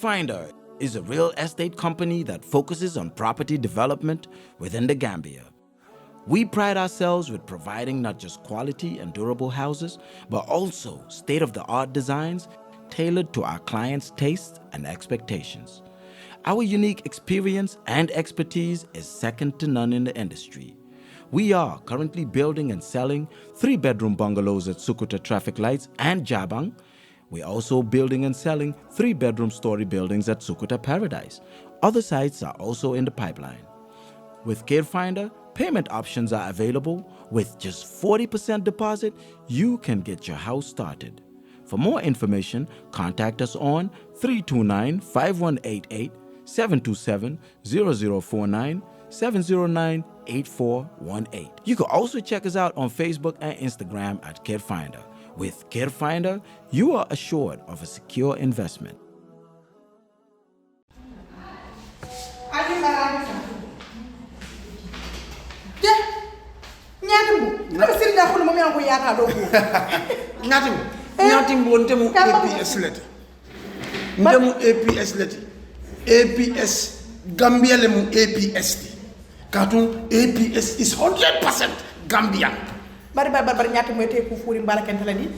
Finder is a real estate company that focuses on property development within the Gambia. We pride ourselves with providing not just quality and durable houses, but also state-of-the-art designs tailored to our clients' tastes and expectations. Our unique experience and expertise is second to none in the industry. We are currently building and selling 3-bedroom bungalows at Sukuta Traffic Lights and Jabang. We're also building and selling 3-bedroom story buildings at Sukuta Paradise. Other sites are also in the pipeline. With CareFinder, payment options are available. With just 40% deposit, you can get your house started. For more information, contact us on 329-5188, 727-0049, 709-8418. You can also check us out on Facebook and Instagram at CareFinder. With CareFinder, you are assured of a secure investment. Nyatimbu ntemu APS leti. Ndemu APS leti. APS Gambia lemu APS ti. Katun APS is 100% Gambian. Bari nyatimbu ete kufuri mbala kentala ni.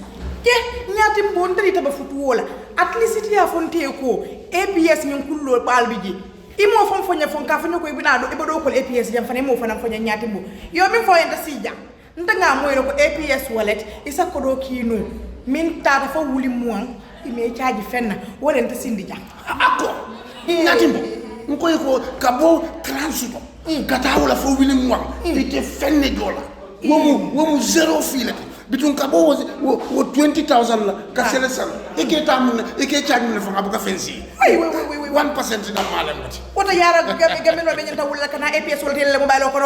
Ke nyatimbu ntali taba futu wola. At least ya fonte ko APS min kullo balbiji. Imo fon fonya fon ka fonyo ko ibina do ibodo ko APS jam fane mo fana fonya nyatimbu. Yo min fo enta sija. Ntanga moyro ko APS wallet isa ko do kinu. Min tata fa wuli muang ime charge fenna wala nta sindi ja ako natimbo nkoy ko kabo transuto kata wala fa wuli muang ite fenne dola womu zero file bitun kabo wo 20,000 la ka sele sal ike tam ike charge mun fa abuka fensi 1% da malam ngati wota yara gamen no be nyanta wala kana APS wala tele mobile ko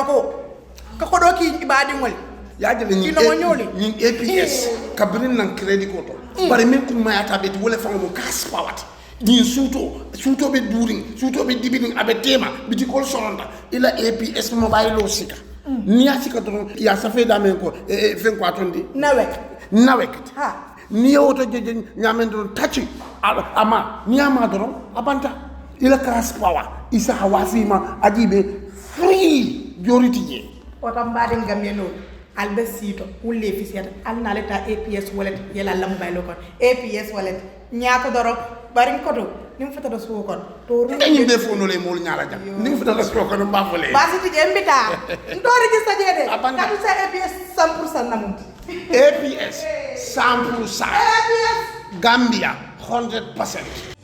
ko do ki ibadi ngol yajale ni APS kabrin nan credit ko to bari min kum mayata be wala fa mo kas pawat ni suto be during suto be dibinin abe tema biti ko sonda ila APS mobile lo sika ni asika to ya safe da men ko fen ko atondi nawek ha ni oto je nyamen do tachi ama ni ama do abanta ila kas power isa hawasima ajibe free joriti je wata mbade ngameno albesito wulle fisiyata alna leta APS wallet yela lam baylo kon APS wallet nyaako doro barin koto nim fata do so kon to dañu be fo no le mol ñala jam nim fata do so kon mbafole basiti je mbita ndo register jede kadu sa APS 100% namum APS 100% APS Gambia 100%.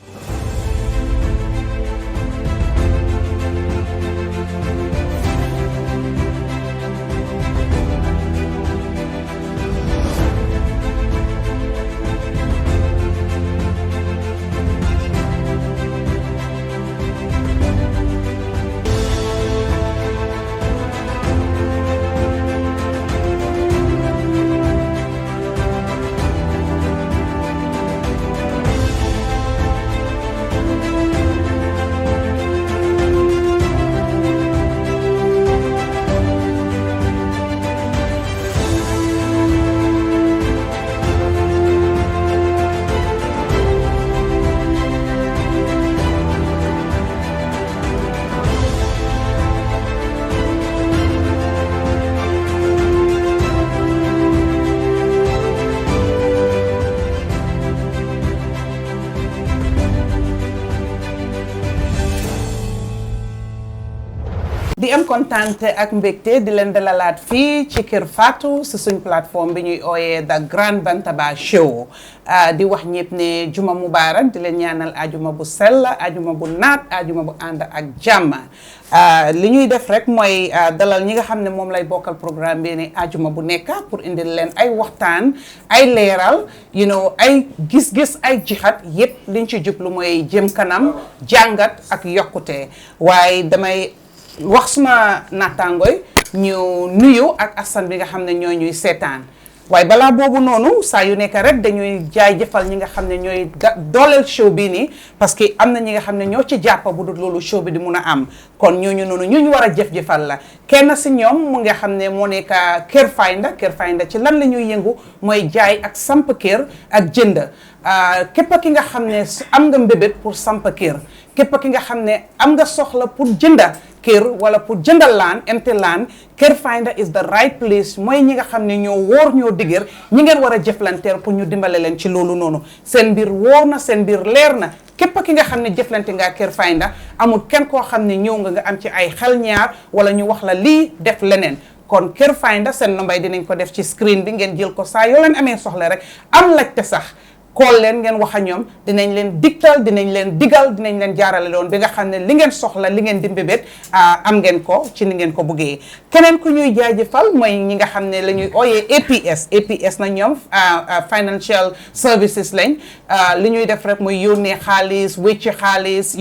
di am kontante ak mbégte di leen dalalaat fii ci Kër Fatou si suñ plateforme bi ñuy ooyee The Grand Bantaba Show di wax ñëpp ne juma mubarak di leen ñaanal ajuma bu sell ajuma bu naat ajuma bu ànd ak jàmm li ñuy def rek mooy dalal ñi nga xam ne moom lay bokkal programme bi ne ajuma bu nekk pour indil leen ay waxtaan ay leeral ay gis-gis ay jixat yëpp liñ ci jublu mooy jëm kanam jàngat ak yokkute waaye damay wax suma naataangooy ñu nuyu ak askan bi nga xam ne ñoo ñuy seetaan waaye balaa boobu noonu saa yu nekk rek dañuy jaajëfal ñi nga xam ne ñooy dooleel show bi nii parce que am na ñi nga xam ne ñoo ci jàpp bu dul loolu show bi di mun a am kon ñooñu noonu ñu war a jëf-jëfal la kenn si ñoom mu nga xam ne moo nekk Kër Finder ci lan la ñuy yëngu mooy jaay ak samp kër ak jënd képp ki nga xam ne am nga mbébét pour samp kër képp ki nga xam ne am nga soxla pour jënda kër wala pour jëndal empty land Kër Finder is the right place mooy ñi nga xam ne ñoo wóor ñoo digër ñi ngeen war a jëflanteer pour ñu dimbale leen ci loolu noonu seen mbir wóor na seen mbir leer na képp ki nga xam ne jëflante nga Kër Finder amul kenn koo xam ne ñëw nga am ci ay xel ñaar wala ñu wax la lii def leneen kon Kër Finder seen nombay dinañ ko def ci screen bi ngeen jël ko saa yoo leen amee soxla rek am laajte sax call leen ngeen wax ak ñoom dinañ leen digtal dinañ leen digal dinañ leen jaarale doon bi nga xam ne li ngeen soxla li ngeen di mbébét am ngeen ko ci ni ngeen ko bëggee keneen ku ñuy jaajëfal mooy ñi nga xam ne la ñuy ooyee APS na ñoom financial services lañ li ñuy def rek mooy yónnee xaalis wécci xaalis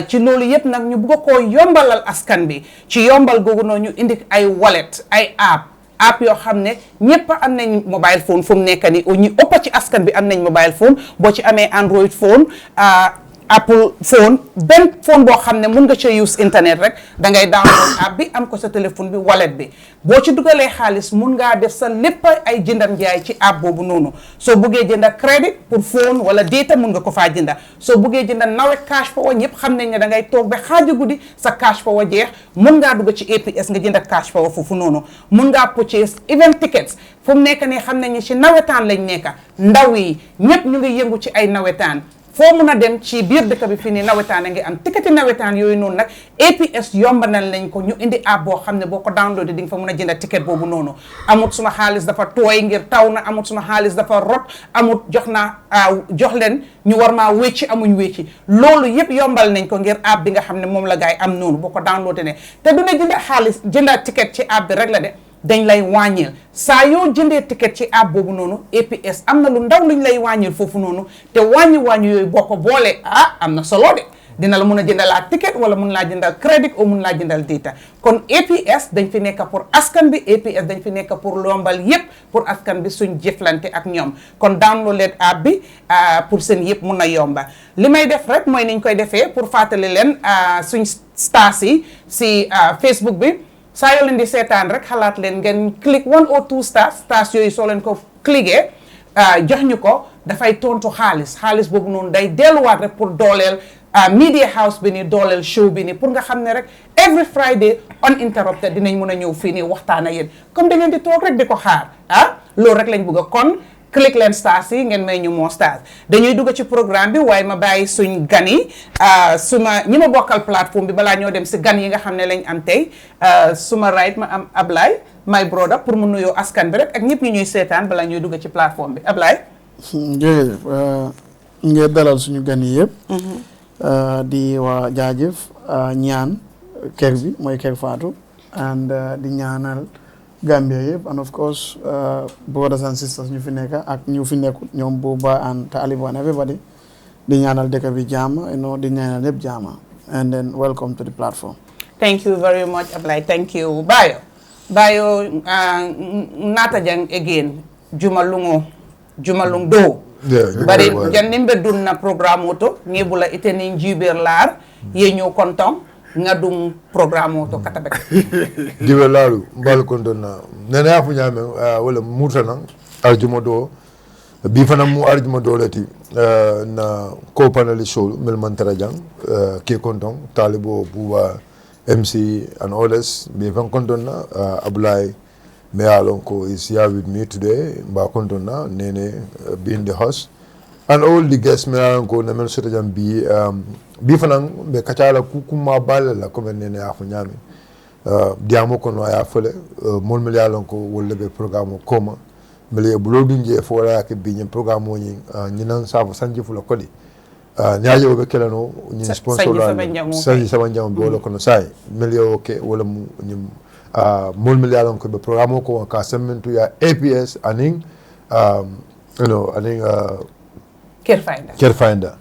ci loolu yëpp nag ñu bëgg koo yombalal askan bi ci yombal googu noonu ñu indi ay wallet ay app yoo xam ne ñëpp am nañ mobile phone fu mu nekk nii ñu ëpp ci askan bi am nañ mobile phone boo ci amee Android phone Apple phone benn phone boo xam ne mun nga ci use internet rek da ngay download app bi am ko sa téléphone bi wallet bi boo ci dugalee xaalis mun ngaa def sa lépp ay jëndam jaay ci app boobu noonu soo buggee jënda crédit pour phone wala data mun nga ko faa jënda soo buggee jënda nawe cash power ñëpp xam nañ ne da ngay toog ba xaaja guddi sa cash power jeex mun ngaa dugg ci APS nga jënda cash power foofu noonu mun ngaa purchase event tickets fu mu nekk nii xam nañ ne ci nawetaan lañ nekka ndaw yi ñëpp ñu ngi yëngu ci ay nawetaan foo mun a dem ci biir dëkk bi fii nii nawetaan a ngi am ticketi nawetaan yooyu noonu nag APS yombanal lañ ko ñu indi app boo xam ne boo ko downloadé di nga fa mun a jënd ticket boobu noonu amut suma xaalis dafa tooy ngir taw na amut suma xaalis dafa rot amut jox leen ñu war maa wécci amuñ wécci loolu yëpp yombal nañ ko ngir app bi nga xam ne moom la gaay am noonu boo ko downloadé ne te du ne jënda ticket ci app bi rek la de dañ lay wàññil saa yoo jëndee ticket ci app boobu noonu APS am na lu ndaw luñ lay wàññil foofu noonu te wàññi yooyu boo ko boolee am na solo de dina la mun a jëndalaat ticket wala mun laa jëndal crédit ou mun laa jëndal data kon APS dañ fi nekk pour askan bi APS dañ fi nekk pour lombal yépp pour askan bi suñ jëflante ak ñoom kon download leen app bi pour seen yëpp mun a yomba li may def rek mooy niñ koy defee pour fàttali leen suñ stars yi si Facebook bi saa yoo leen di seetaan rek xalaat leen ngeen click 1 or 2 stars yooyu soo leen ko cliquer jox ñu ko dafay tontu xaalis boobu noonu day delluwaat rek pour dooleel media house bi ni dooleel show bi ni pour nga xam ne rek every Friday uninterrupted dinañ mën a ñëw fii nii waxtaan ak yéen comme da ngeen di toog rek di ko xaar loolu rek lañ bëgg a kon click leen stars yi ngeen may ñu moo stars dañuy dugg ci programme bi waaye ma bàyyi suñ gan yi ñi ma bokkal plateforme bi balaa ñoo dem si gan yi nga xam ne lañ am tey suma right ma am Ablaye my brother pour mu nuyoo askan bi rek ak ñëpp ñu ñuy seetaan balaa ñuy dugg ci plateforme bi Ablaye. jërëjëf ngeen dalal suñu gan yi yëpp. di waa jaajëf ñaan kër bi mooy kër Fatou and di ñaanal Gambia yëpp and of course brothers and sisters ñu fi nekk ak ñu fi nekkul ñoom Buuba and Talibu and everybody di ñaanal dëkk bi jaama di ñaanal lépp jaama and then welcome to the platform. Thank you very much Ablaye thank you Bayo natajang again jumalung do bari jandimbe dunna programme oto ngibula iteni njiber lar yenyo kontong ngadum programme oto katabek jibe lalu mbal kontona nene afu nyame wala mutana arjuma do bi fana mu arjuma do lati na ko panel show mel mantara jang ke kontong talibo buwa MC and others be fan kontona Abulai Mealonko is here with me today. Mbakondona Nene being the host, and all the guests Mealonko Nemel Sotajam be fanang be kachala kukuma bala la comme Nene Afunyami. Diamo kono ayafole mon Mealonko will be program koma. Mele bulodinje for like being program winning Ninan Savo Sanji full of Kodi. Nyaje be kelano ni sponsor Sanji Sabanjam bolo kono sai. Mele okay wala mu mol million ko be programme ko ka sementu ya APS aning Kerfinder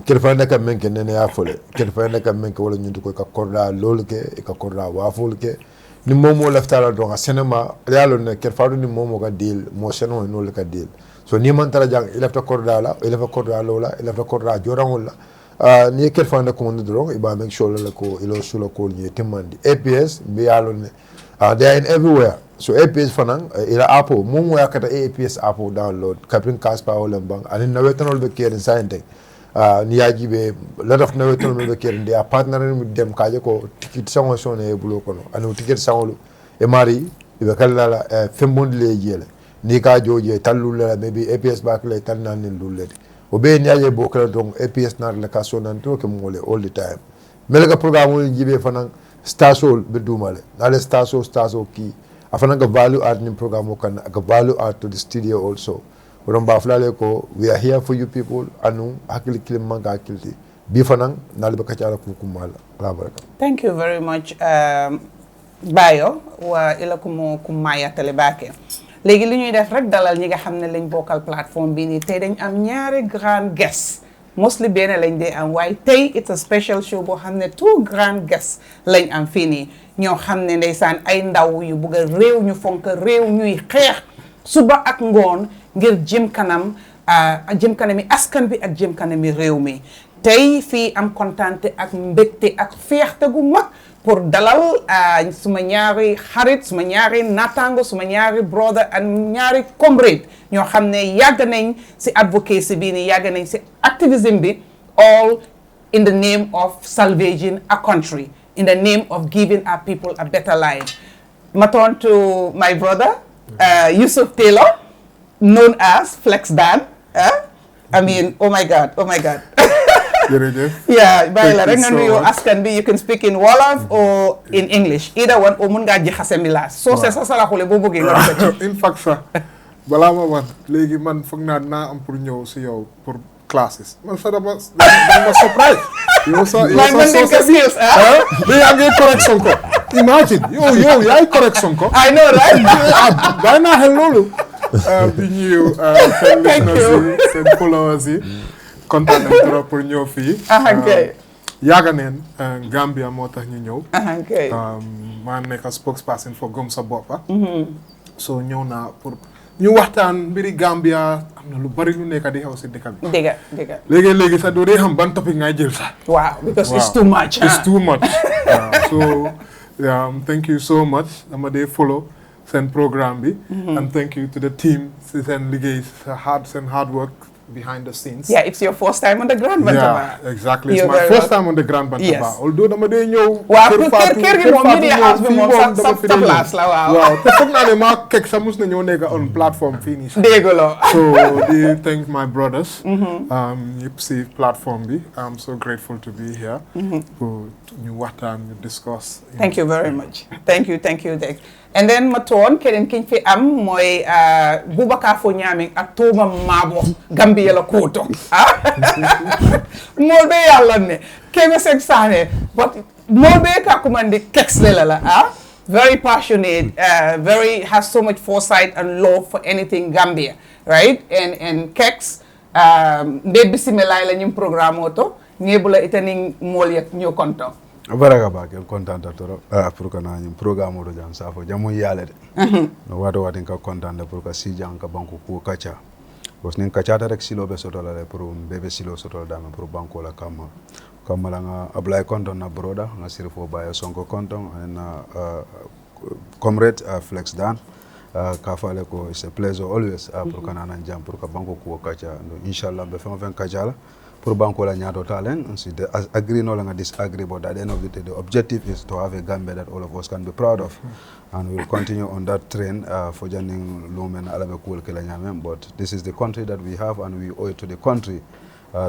Kerfinder kam men nene ya fole Kerfinder kam men ko wala nyuntu ko ka korda lolke e ka korda wa folke ni momo leftala donc cinema realo ne ker fadu ni momo ka deal mo seno no le ka deal so ni man tara jang il lefta korda la il lefta korda lola il lefta korda jorangol la ni ker fanda ko ndo donc iba make sure la ko ilo sulo ko ni timandi APS be yalo ne they are in everywhere so APS fanang ila apple momo yakata APS apple download kapin kaspa wala bang ani nawetanol be keren sante ni yaji be lot of nawetanol be keren they are partnering with them kaje ko ticket sango sone e bulo kono ani ticket sangolu e mari be kala fembondi le jele ni ka joje talula maybe APS back le tan nan lulle o be ni yaje bo kala donc APS nar la ka sonanto ke mole all the time melga programme jibe fanang stasol be dumale ale stasol ki afana ga value add ni programme kan ga value add to the studio also romba flale ko we are here for you people anu hakili kilim manga hakili bi fanang nalbe ka tiara ku kumala la baraka. Thank you very much Bayo wa ila kumaya telebake léegi li ñuy def rek dalal ñi nga xam ne lañ bokkal plateforme bi nii tey dañ am ñaari grand guests mostly benn lañ dee am waaye tey it's a special show boo xam ne two grand guests lañ am fii nii ñoo xam ne ndeysaan ay ndaw yu bugg a réew ñu fonk réew ñuy xeex suba ak ngoon ngir jëm kanami askan bi ak jëm kanami réew mi tey fii am kontaante ak mbégte ak fierté gu mag pour dalal suma ñaari xarit suma ñaari natango suma ñaari brother ak ñaari comrade ñoo xam ne yàgg nañ si advocacy bi ni yàgg nañ si activism bi all in the name of salvaging a country in the name of giving our people a better life. Ma turn to my brother Yusef Taylor known as Flex Dan I mean oh my god yeah bàyyi la rek nga nuyoo askan bi you can speak in Wolof or in English either one or mun ngaa jaxase milaas soo see sa saraxule boo bëggee nga rafet in fact sax balaa ma wan léegi man foog naa dinaa am pour ñëw si yow pour classes man sax dama surprise yow sa skills da yaa ngi correction ko imagine yow yaay correction ko I know right bàyyi naa xel loolu di ñëw seen listeners yi seen followers yi kontaan nañ trop pour ñëw fii. yaaga neen Gambia moo tax ñu ñëw. maa nekk spokesperson for Gëm Sa Boppa. so ñëw naa pour ñu waxtaan mbiri Gambia am na lu bari lu nekk di xew si dëkk bi. dëgg léegi sax doo dee xam ban topic ngay jël sax. waaw because it's too much. it's too much. so thank you so much dama dee follow seen programme bi. and thank you to the team si seen liggéey seen hard work. Behind the scenes. Yeah, it's your first time on the Grand Bantaba. Yeah, exactly. It's my first time on the Grand Bantaba. Yes. Although dama dee ñëw. kër gi moom media house bi moom sa place la waaw. waaw te foog naa ne maa Kexx sax mus na ñoo nekk on plateforme fii nii sax. dégg la. So di thank my brothers. yëpp si plateforme bi. I'm so grateful to be here. pour ñu waxtaan ñu discuss. Thank you very much. Thank you. And then ma toon keneen kiñ fi am mooy Boubacar Fo Ñaaming ak Touma Mabo Gambia la kooto mool be yàlla ne Kexx Sanneh but mool be ka kumandi Kexx la very passionate has so much foresight and love for anything Gambia right and Kexx mbe bisimilahi la ñim programme oto ñebula itaning mool yak ñoo konto baraka ba kel contente trop pour que na ñum programme do jam safo jamu yale de no wado wadi ka contente pour que si jang ka banko ko kacha bos nin kacha rek silo be soto la pour bebe silo soto da pour banko la kam la nga ablay konton na broda nga sirfo baye sonko konton na comrade Flex Dan ka fale ko it's a pleasure always pour que na jam pour que banko ko kacha inshallah be fam kacha la pour banko la ñaato talen ensuite agree no la nga disagree but at the end of the day the objective is to have a Gambia that all of us can be proud of and we will continue on that train for janning lumen alabe cool ke la ñamem but this is the country that we have and we owe it to the country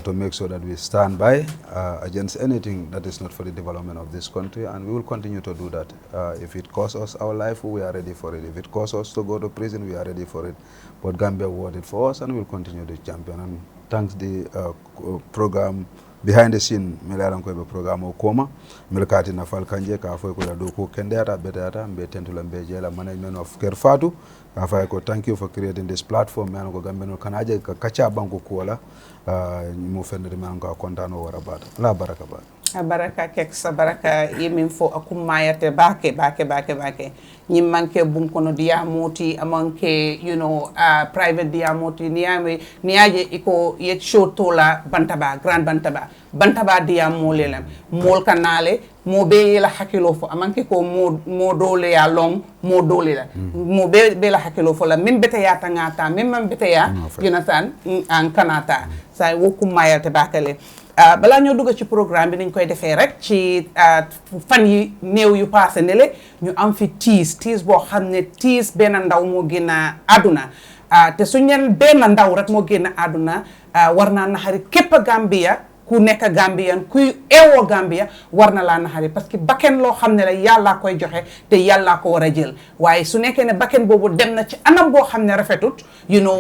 to make sure that we stand by against anything that is not for the development of this country and we will continue to do that if it costs us our life we are ready for it if it costs us to go to prison we are ready for it but Gambia awarded it for us and we will continue to champion and thanks the program behind the scene melaran ko be program o koma melkati na fal kanje ka foy ko la do ko kendata betata be tentula be jela management of Ker Fatu ka fay ko thank you for creating this platform man ko gambe no kanaje ka kacha banko ko la mu fenere man ko kontano wara bata la baraka ba Baraka Kexx baraka yemin fo akumayate bake nyim manke bunkono diamoti amanke private diamoti niaje iko yet show tola Bantaba Grand Bantaba diamolelam mol kanale mo be la hakilo fo amanke ko mo dole ya long mo dole la mo be la hakilo fo la min bete ya tangata min man bete ya Jonathan an kanata say wokumayate bakale balaa ñoo dugg ci programme bi niñ koy defee rek ci fan yi néew yu passé ne le ñu am fi tiis boo xam ne tiis benn ndaw moo génn àdduna te suñ leen benn ndaw rek moo génn àdduna war naa naxari képp Gambia ku nekk Gambian kuy eewoo Gambia war na laa naxari parce que bakken loo xam ne la yàllaa koy joxe te yàllaa ko war a jël waaye su nekkee ne bakken boobu dem na ci anam boo xam ne rafetut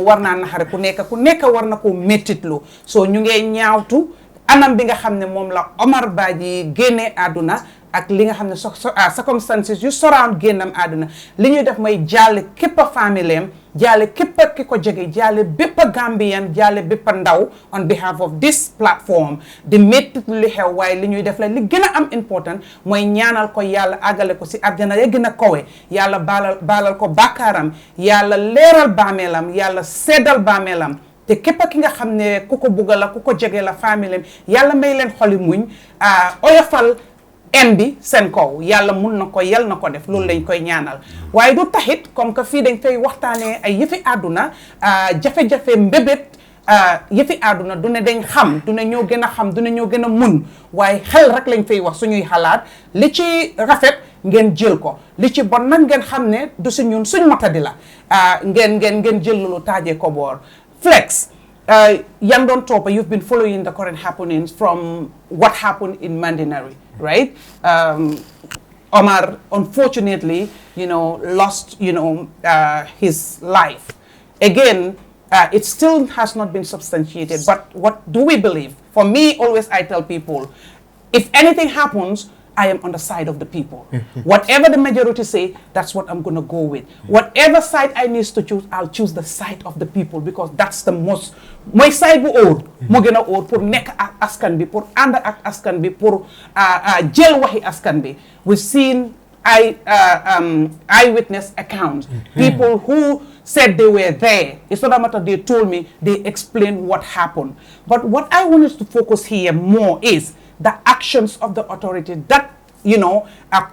war naa naxari ku nekk war na ko méttitlu soo ñu ngee ñaawtu anam bi nga xam ne moom la Omar Badji génnee àdduna ak li nga xam ne circumstances yu surround génnam àdduna li ñuy def mooy jaale képp a familleem jaale képp ki ko jege jaale bépp Gambian jaale bépp ndaw on behalf of this platform di métti li xew waaye li ñuy def la li gën a am important mooy ñaanal ko yàlla àggale ko si àjjana ya gën a kawe yàlla baalal ko bàkkaaram yàlla leeral bàmmeelam yàlla seddal bàmmeelam te képp ki nga xam ne ku ko bugga la ku ko jege la famille yàlla may leen xoli muñ oyofal en bi seen kaw yàlla mun na ko yal na ko def loolu lañ koy ñaanal waaye du taxit comme que fii dañ fay waxtaanee ay yëfi àdduna jafe-jafe mbébét yëfi àdduna du ne dañ xam du ne ñoo gën a xam du ne ñoo gën a mun waaye xel rek lañ fay wax suñuy xalaat li ci rafet ngeen jël ko li ci bon nag ngeen xam ne du si ñun suñ matadi la ngeen jël loolu taajee ko boor Flex, Yandon Topa, you've been following the current happenings from what happened in Mandinari, right? Omar, unfortunately, lost, his life. Again, it still has not been substantiated, but what do we believe? For me, always I tell people, if anything happens, I am on the side of the people. Whatever the majority say, that's what I'm going to go with. Whatever side I need to choose, I'll choose the side of the people because that's the most. My side bu oor mo gëna oor pour nek ak askan bi pour and ak askan bi pour jël waxi askan bi. We've seen eyewitness accounts. People who said they were there. It's not a matter they told me, they explained what happened. But what I want us to focus here more is the actions of the authority that,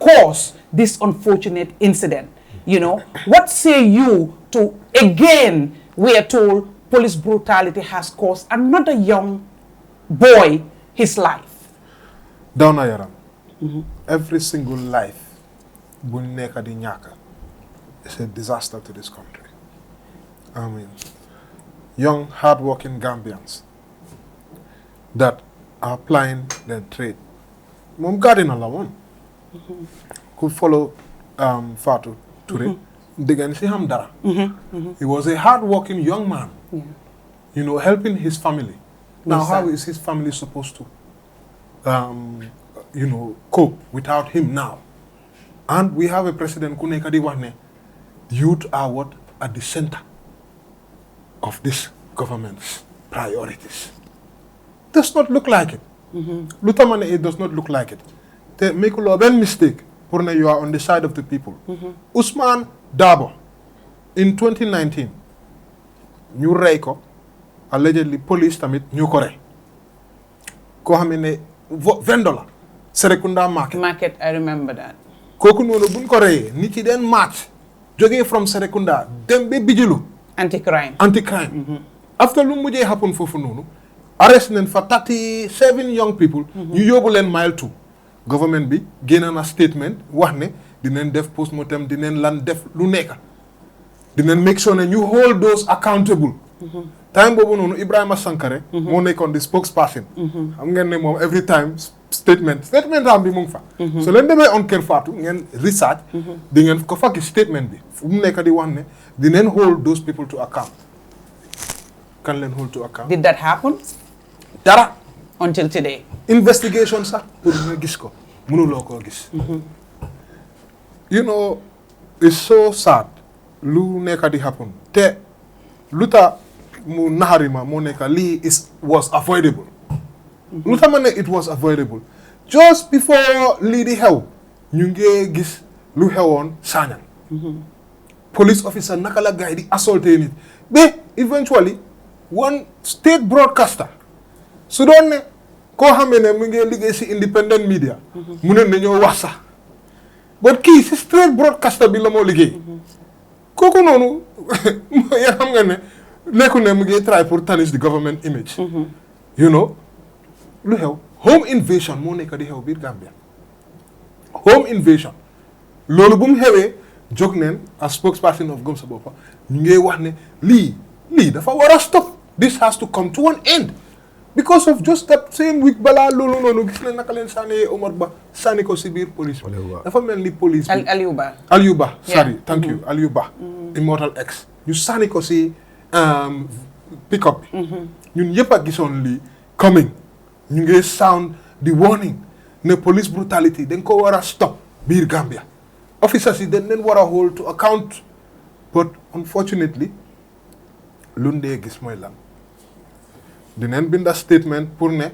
caused this unfortunate incident. What say you to, again, we are told police brutality has cost another young boy his life. Down Yaram. Every single life, Buneka di Nyaka, is a disaster to this country. I mean, young, hard-working Gambians that are applying their trade. Mom garden alone could follow Fatou Touré. Digan si Hamdara. He was a hard-working young man, helping his family. Now, how is his family supposed to, cope without him now? And we have a president, Kuneka Diwane. Youth are what? At the center of this government's priorities. Does not look like it. Lutamane, it does not look like it. They make a lot of mistake. You are on the side of the people. Usman Dabo, in 2019, New Reiko, allegedly police tamit New Kore. Ko hamene $20 Serekunda market. Market, I remember that. Koku nono bun Kore, niki den march, jogging from Serekunda, dem be bijilu. Anti-crime. After lumuje happen for nono, arresting for 37 young people, ñu yóbbu leen mile 2. Government bi génne na statement wax ne dinañ def postmortem dinañ lan def lu nekk. Dinañ make sure ne ñu hold those accountable. Time boobu noonu Ibrahima Sankare moo nekkoon di spokesperson. Xam ngeen ne moom every time statement am bi mu ngi fa. So leen demee on Kër Fatou ngeen research di ngeen ko fakki statement bi fu mu nekk di wax ne dinañ hold those people to account. Can leen hold to account. Did that happen? Dara. Until today. Investigation sax pour nga gis ko mënuloo koo gis. It's so sad lu nekk di happen te lu tax mu naxari ma moo nekk lii was avoidable. Lu tax ma ne it was avoidable just before lii di xew ñu ngi gis lu xewoon Sanyang police officer naka la gars yi di assaulté nit ba eventually one state broadcaster su doon ne koo xamee ne mu ngi liggéey si independent media mu ne nañoo wax sax but kii si state broadcaster bi la moo liggéey kooku noonu yaa xam nga ne nekku ne mu ngi try pour tarnish the government image you know lu xew home invasion moo nekk di xew biir Gambia home invasion loolu bu mu xewee jóg neen as spokesperson of Gëm Sa Boppa ñu ngi wax ne lii dafa war a stop this has to come to an end because of just that same week balaa loolu noonu gis na naka leen sànnee Omar Ba sànni ko si biir police bi dafa mel ni police bi Aliou Ba sorry thank you Aliou Ba Immortal X ñu sànni ko si pick up bi ñun yëpp a gisoon lii coming ñu ngi sound the warning ne police brutality dañ ko war a stop biir Gambia officers yi dañ leen war a hold to account but unfortunately lu ndee gis mooy lan dinañ binda statement pour ne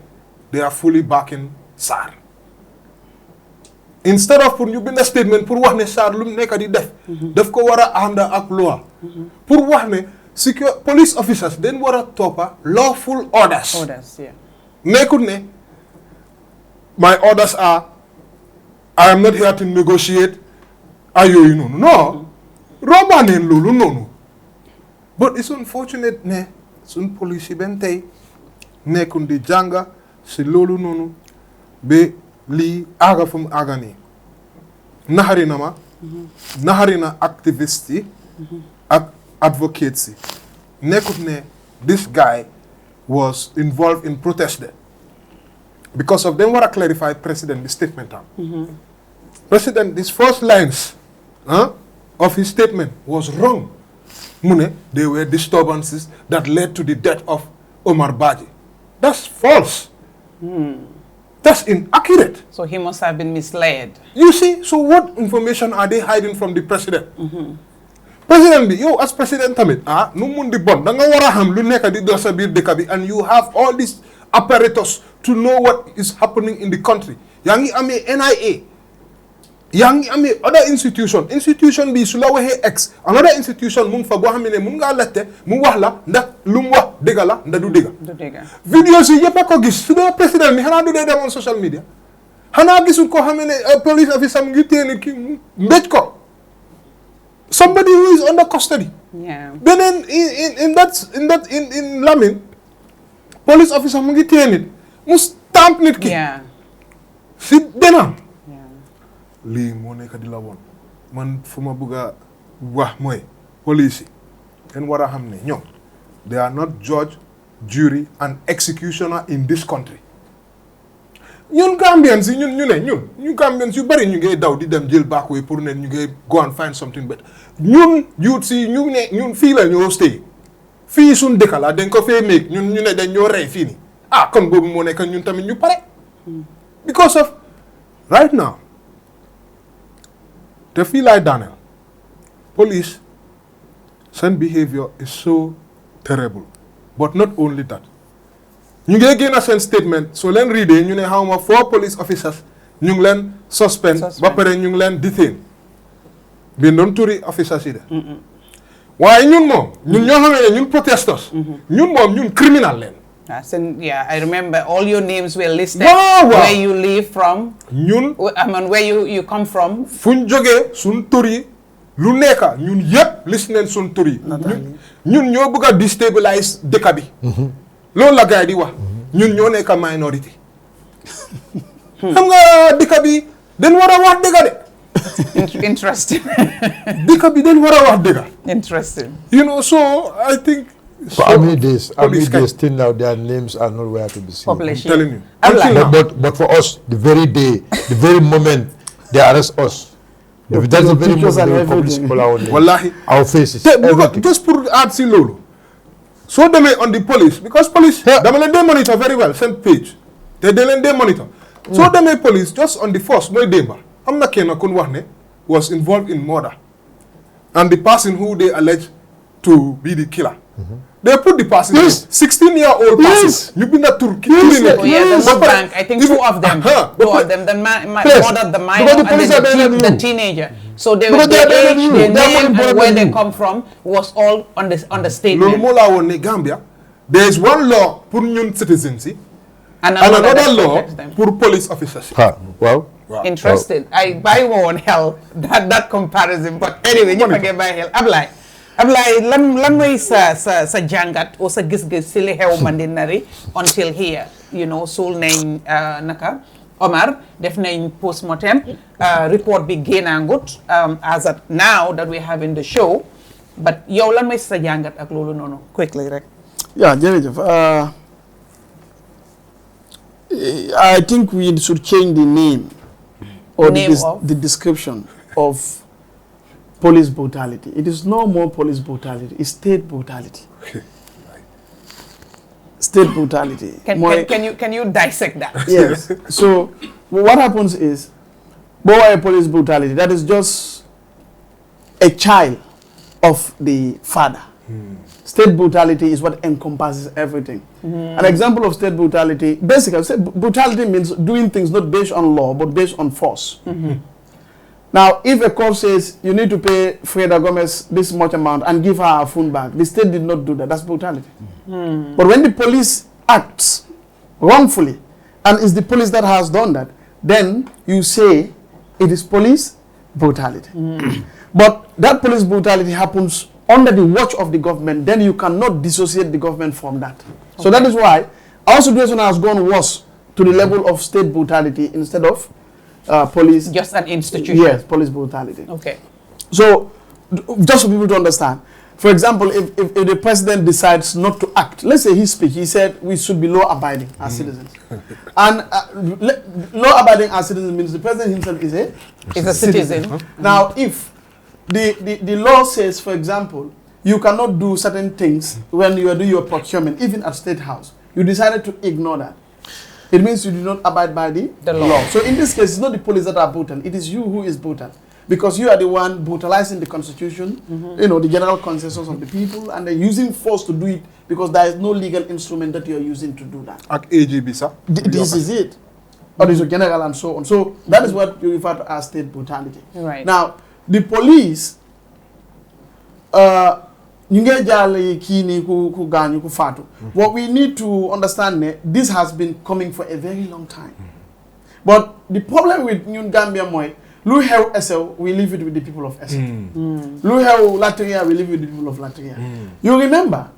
they are fully backing Sarr instead of pour ñu binda statement pour wax ne Sarr lu mu nekk di def ko war a ànd ak loi pour wax ne police officers dañ war a toppa lawful orders nekkul ne my orders are I am not here to negotiate ay yooyu noonu non roba neen loolu noonu but it's unfortunate ne suñ police yi benn tey nekkul di jànga si loolu noonu ba lii aaga fu mu aaga nii naxari na ma naxari na activistes yi ak advocates yi nekkut ne this guy was involved in protest there because of them war a clarify president bi statement am president his first lines of his statement was wrong mu ne there were disturbances that led to the death of Omar Baji that's false that's inaccurate so he must have been misled you see so what information are they hiding from the president president bi yow as president tamit nu mun di bon da nga war a xam lu nekk di dox sa biir dëkk bi and you have all this apparatus to know what is happening in the country yaa ngi amee NIA yaa ngi amee other institution bi su la waxee X another institution mu ngi fa boo xam ne mun ngaa laajte mu wax la ndax lu mu wax dëgg la ndax du dëgg videos yi yëpp a ko gis su dee président bi xanaa du dee dem on social media xanaa gisul koo xam ne police officer mu ngi téye nit ki mbéj ko somebody who is under custody beneen in Lamin police officer mu ngi téye nit mu stamp nit ki si denam lii moo nekk di la woon man fu ma bëgg a wax mooy police yi kenn war a xam ne ñoom they are not judge jury and executioner in this country ñun Gambians yi ñu Gambians yu bari ñu ngay daw di dem jël back way pour ne ñu ngay go and find something better ñun youth si ñun fii la ñoo stay fii suñ dëkk la dañ ko fee make ñu ne dañ ñoo rey fii nii kon boobu moo nekk ñun tamit ñu pare because of right now te fii laay daaneel police seen behavior is so terrible but not only that ñu ngi génn seen statement soo leen readee ñu ne xawma 4 police officers ñu ngi leen suspend ba pare ñu ngi leen detain bi doon turi officers yi de waaye ñun moom ñun ñoo xam ne ñun protesters ñun moom ñun criminal leen I remember all your names were listed where you live from ñun where you come from fuñ jógee suñ tur yi lu nekka ñun yëpp list neen suñ tur yi ñun ñoo bëgg a déstabilise dëkk bi loolu la gars yi di wax ñun ñoo nekk minority xam nga dëkk bi dañ war a wax dëgg de interesting dëkk bi dañ war a wax dëgg interesting so I think for army days till now their names are nowhere to be seen. Population. I'm telling you. But for us, the very day, the very moment they arrest us, if that's the very moment they will publish our faces. Just pour add si loolu. So they on the police because police dama leen dey monitor very well seen page te de leen dey monitor. So they police just on the first mooy démba am na kenn kun wax ne was involved in murder and the person who they allege to be the killer. they put the passes. Yes. 16-year-old passes. You've been a Turkey. Oh yeah, the World Bank. I think two of them. Two of them. The mother, the minor, Because the and police are better then than the you. teenager. So they Because they are better than age, you. their They are more name, and important where than they you. come from was all on the statement. Lulumula won Gambia. There is one law for new citizens, and another another that law protects them. for police officers. Well, Interested. I buy one hell that comparison. But anyway, you can get by hell. Ablay, lan moy sa jangat o sa gis-gis si li xew Mandinari until here, you know, sul nañ naka Omar def nañ post-mortem report bi génnaangut as at now that we have in the show, but yow lan moy sa jangat ak lolu noonu quickly rek. Yeah, jërëjëf. I think we should change the name or the description of police brutality. It is no more police brutality. It's state brutality. State brutality. Can you dissect that? Yes. So what happens is, police brutality, that is just a child of the father. State brutality is what encompasses everything. An example of state brutality, basically, brutality means doing things not based on law, but based on force. Now, if a court says you need to pay Freda Gomez this much amount and give her a phone back, the state did not do that. That's brutality. But when the police acts wrongfully, and it's the police that has done that, then you say it is police brutality. But that police brutality happens under the watch of the government, then you cannot dissociate the government from that. Okay. So that is why our situation has gone worse to the level of state brutality instead of police. Just an institution. Yes, police brutality. Okay. So, just for people to understand, for example, if the president decides not to act, let's say he said we should be law-abiding as citizens. And law-abiding as citizens means the president himself is a citizen. Now, if the law says, for example, you cannot do certain things when you are doing your procurement, even at State House, you decided to ignore that. It means you do not abide by the law. So in this case, it's not the police that are brutal. It is you who is brutal. Because you are the one brutalizing the constitution, you know, the general consensus of the people, and they're using force to do it because there is no legal instrument that you're using to do that. At AGB, sir. This is it. Or this is general and so on. So that is what you refer to as state brutality. Right. Now, the police, what we need to understand, this has been coming for a very long time. But the problem with New Gambia Moy, Lu have SL, we leave it with the people of SL. Lu have Latria, we leave it with the people of Latria. You remember,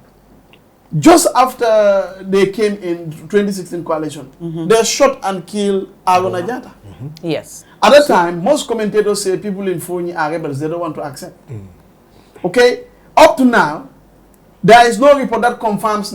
just after they came in 2016 coalition, they shot and killed Aaron Ajata. Yes. At that time, most commentators say people in Foni are rebels, they don't want to accept. Okay? Up to now, there is no report that confirms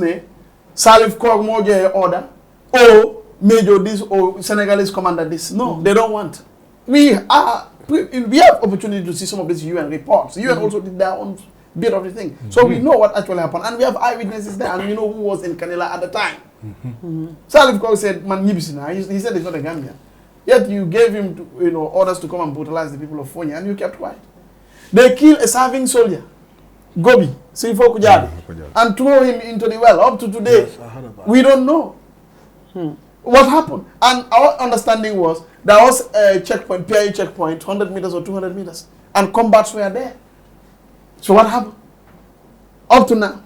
Salif Kormoje order, or Major this, or Senegalese commander this. No, they don't want. We have opportunity to see some of these UN reports. UN also did their own bit of the thing. So we know what actually happened. And we have eyewitnesses there, and we know who was in Canela at the time. Salif Kormoje said, man, he said it's not a Gambia. Yet you gave him orders to come and brutalize the people of Fonya, and you kept quiet. They killed a serving soldier, Gobi, Sifo Kujadi, and throw him into the well. Up to today, we don't know what happened. And our understanding was there was a checkpoint, PIE checkpoint, 100 meters or 200 meters, and combats were there. So what happened? Up to now,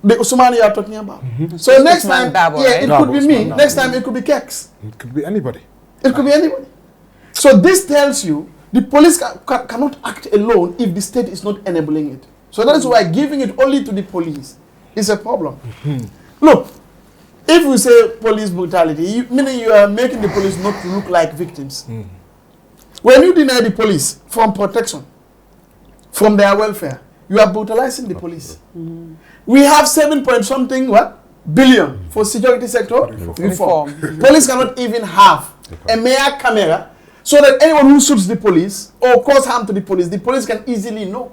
the Usmani you are talking about. So next time, it could be me. Next time, it could be Kexx. It could be anybody. It could be anybody. So this tells you the police cannot act alone if the state is not enabling it. So that is why giving it only to the police is a problem. Look, if we say police brutality, meaning you are making the police not to look like victims. When you deny the police from protection, from their welfare, you are brutalizing the police. We have 7-point-something billion for security sector reform. Police cannot even have a mere camera so that anyone who shoots the police or cause harm to the police can easily know.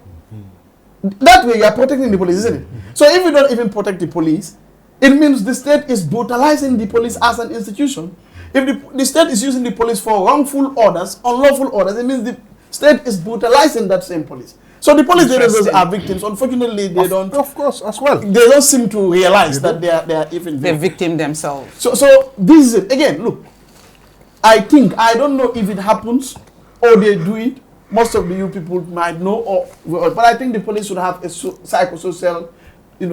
That way you are protecting the police, isn't it? So if you don't even protect the police, it means the state is brutalizing the police as an institution. If the state is using the police for wrongful orders, unlawful orders, it means the state is brutalizing that same police. So the police themselves are victims. Unfortunately, they don't. Of course, as well. They don't seem to realize that they are even They're victim themselves. So this is it. Again, look. I don't know if it happens or they do it. Most of the you people might know, but I think the police should have a psychosocial,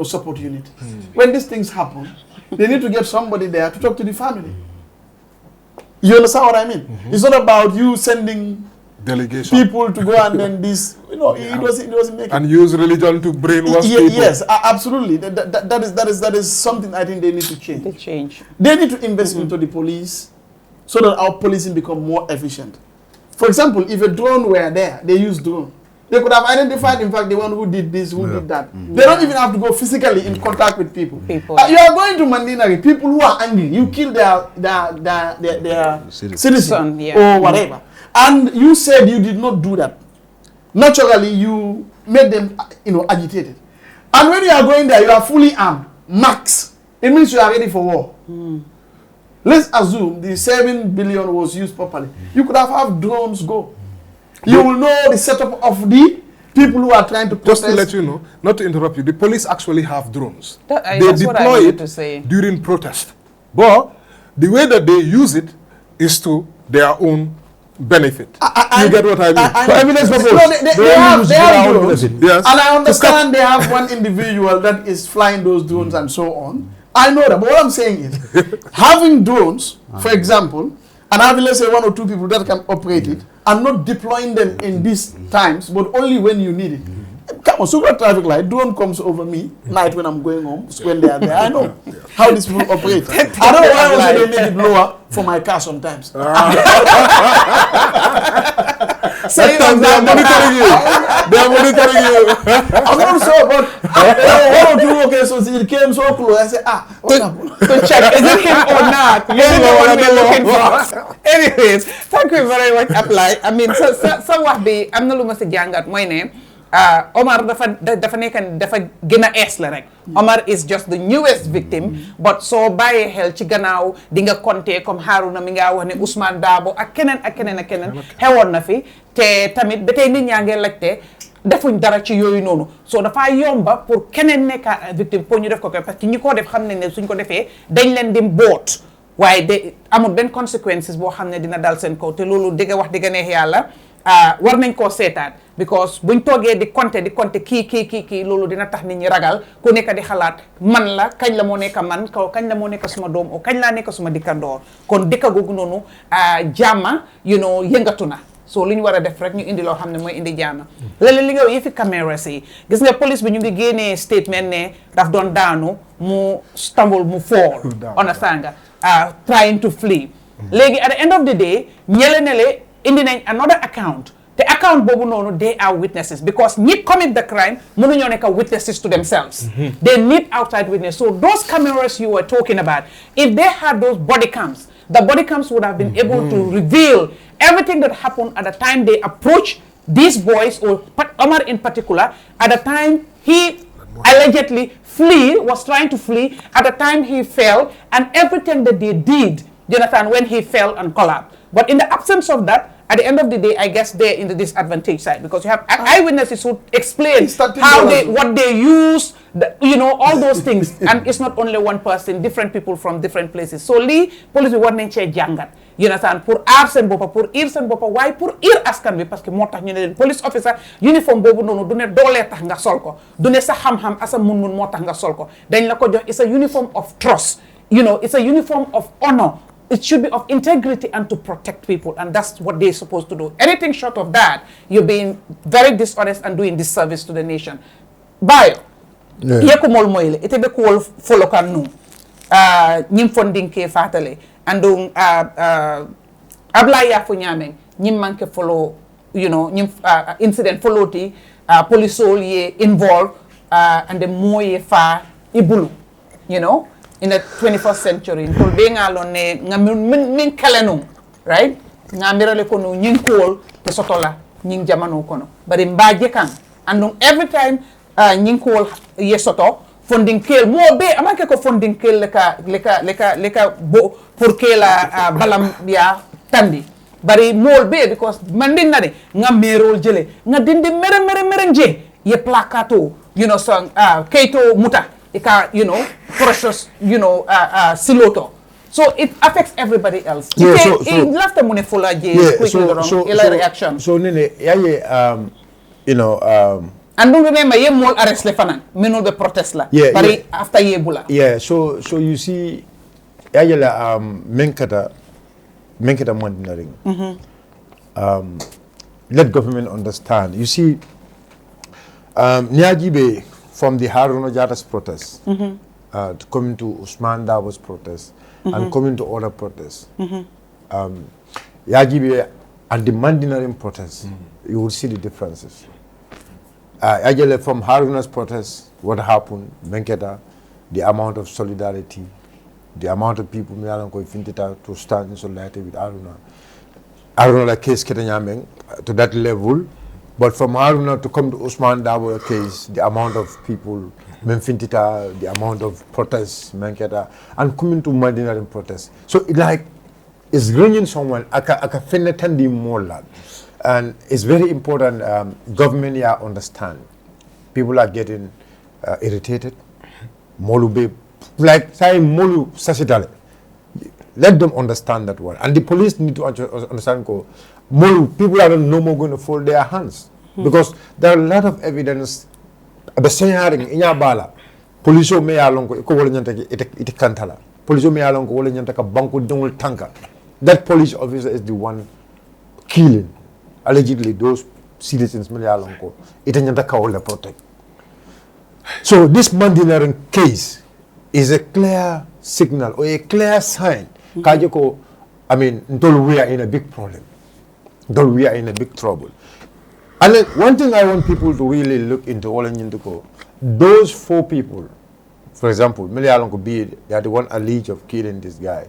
support unit. When these things happen, they need to get somebody there to talk to the family. You understand what I mean? It's not about you sending delegation people to go and then this, it doesn't make and use religion to brainwash people. Yes, absolutely. That is something I think they need to change. They need to invest into the police so that our policing become more efficient. For example, if a drone were there, they use drone. They could have identified, in fact, the one who did this, who did that. They don't even have to go physically in contact with people. You are going to Mandinari, people who are angry. You kill their citizen or whatever. And you said you did not do that. Naturally, you made them, agitated. And when you are going there, you are fully armed, max. It means you are ready for war. Let's assume the 7 billion was used properly. You could have drones go. You will know the setup of the people who are trying to protest. Just to let you know, not to interrupt you, the police actually have drones. They deploy it during protest. But the way that they use it is to their own benefit. You get what I mean? For evidence purposes. No, they have drones. Yes. And I understand they have one individual that is flying those drones and so on. I know that, but what I'm saying is, having drones, for example, and having, let's say, 1 or 2 people that can operate it, and not deploying them in these times, but only when you need it. Come on, super traffic light, drone comes over me, night when I'm going home, when they are there. I know how these people operate. I don't know why also they make it lower for my car sometimes. So they are monitoring you. They are monitoring you. I'm not sure, but 1 or 2 occasions it came so close. I said, what happened? To check, is it him or not? Is it the one we're looking for? Anyways, thank you very much, Apply. I mean, so wax bi am na lu ma si jàngat mooy ne Omar dafa gën a ees la rek. Omar is just the newest victim, but soo bàyyee xel ci gannaaw di nga compter comme Haruna mi nga wax ne Ousmane Dabo ak keneen xewoon na fi te tamit ba tey nit ñaa ngi laajte defuñ dara ci yooyu noonu so dafa yomba pour keneen nekk victime pour ñu def ko parce que ñi ko def xam nañ ne suñ ko defee dañ leen di boot waaye de amul benn conséquences boo xam ne dina dal seen kaw te loolu dëgg wax dëgg neex yàlla war nañ koo seetaan because buñ toogee di compter kii loolu dina tax nit ñi ragal ku nekk di xalaat man la kañ la moo nekk man kañ la moo nekk suma doom o kañ laa nekk suma dikkandoor kon dëkk googu noonu jàmma yëngatu na so li ñu war a def rek ñu indi loo xam ne mooy indi jàmma léeg-léeg li nga yëfi cameras yi gis nga police bi ñu ngi génnee statement ne daf doon daanu mu stumble mu fall understand nga trying to flee léegi at the end of the day ñele ne le indi nañ another account the account boobu noonu they are witnesses because ñi commit the crime mënuñoo nekk witnesses to themselves they need outside witness so those cameras you were talking about if they had those body cams the body cams would have been able to reveal everything that happened at the time they approached these boys or Omar in particular at the time he allegedly was trying to flee at the time he fell and everything that they did Jonathan when he fell and collapsed but in the absence of that at the end of the day, I guess they're in the disadvantage side because you have eyewitnesses who explain what they use, all those things. And it's not only one person, different people from different places. So, police bi war nañ cee jàngat. You understand? Pour aar seen boppa, pour ir seen boppa, waaye pour ir askan bi parce que moo tax ñu ne leen police officer uniforme boobu noonu du ne doolee tax nga sol ko. Du ne sa xam-xam asa mun moo tax nga sol ko. Dañ la ko jox it's a uniform of trust. It's a uniform of honor. It should be of integrity and to protect people, and that's what they're supposed to do. Anything short of that, you're being very dishonest and doing disservice to the nation. Bayo, yeko mol moile, ite be kuol follow kan nu, nyim funding ke fatale, andung abla ya fu nyameng, nyim manke follow, nyim incident follow ti, police ye involved, and the moye fa ibulu, in the 21st century ko be ngalon ne min kalenu right nga mirale ko no nyin kol te sotola nyin jamano kono bari mbaje kan andum every time nyin kol ye soto funding kel mo be amake ko funding kel leka bo pour que la balam ya tandi bari mol be because mandin na de nga merol jele nga dindi mere nje ye plakato so keito muta ika precious siloto. So it affects everybody else. Yeah, lafta mune fola je reaction. So nene and don't remember ye mol arrest le fanan minul be protest la bari after ye bula. Yeah, so you see yayela menkata mandinaring. Let government understand. You see Nyajibe from the Haruna Jata's protest coming to Usman Dabo's protest and coming to other protests. Yajibe and the Mandinaring protest, you will see the differences. Ajele from Haruna's protest, what happened, Menketa, the amount of solidarity, the amount of people to stand in solidarity with Haruna. Haruna like case Ketanyameng to that level, but from Haruna to come to Usman Dabo case, the amount of people, Memfintita, the amount of protests, Menketa, and coming to Mandinaring protest. So it's bringing someone, aka fenetandi more. And it's very important, government here understand. People are getting irritated. Molu be, like saying Molu sasitale. Let them understand that one. And the police need to understand, Molu, people are no more going to fold their hands. Because there are a lot of evidence. Abeseyaring inya bala. Police me alongo ko wala nyanta ite kantala. Police me alongo wala nyanta ka banko dongul tanka. That police officer is the one killing allegedly those citizens me alongo ite nyanta ka wala protect. So this Mandinaring case is a clear signal or a clear sign. Kajoko, I mean, until we are in a big problem. Until we are in a big trouble. And then one thing I want people to really look into, those 4 people, for example, Mele Alongo Bid, they are the one alleged of killing this guy.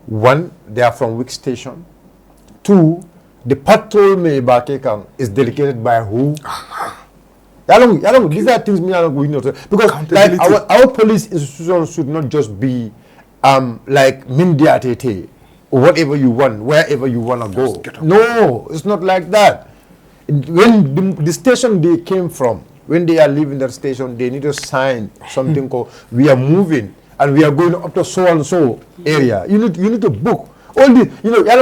1, they are from which station? 2, the patrol is delegated by who? Yalong, these are things we know. Because like our police institutions should not just be like Mindiatete, or whatever you want, wherever you want to go. No, it's not like that. When the station they came from, when they are leaving that station, they need to sign something called we are moving and we are going up to so and so area. You need to book all the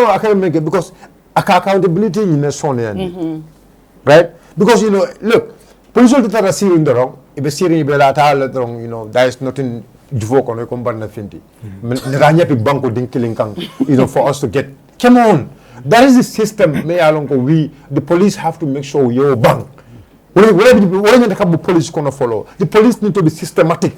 I can't make it because accountability in the son, right? Because look, police will try to see in the wrong. If it's seeing wrong, there is nothing. For us to get, come on, that is the system. The police have to make sure you're bang. Whatever the police gonna follow, the police need to be systematic.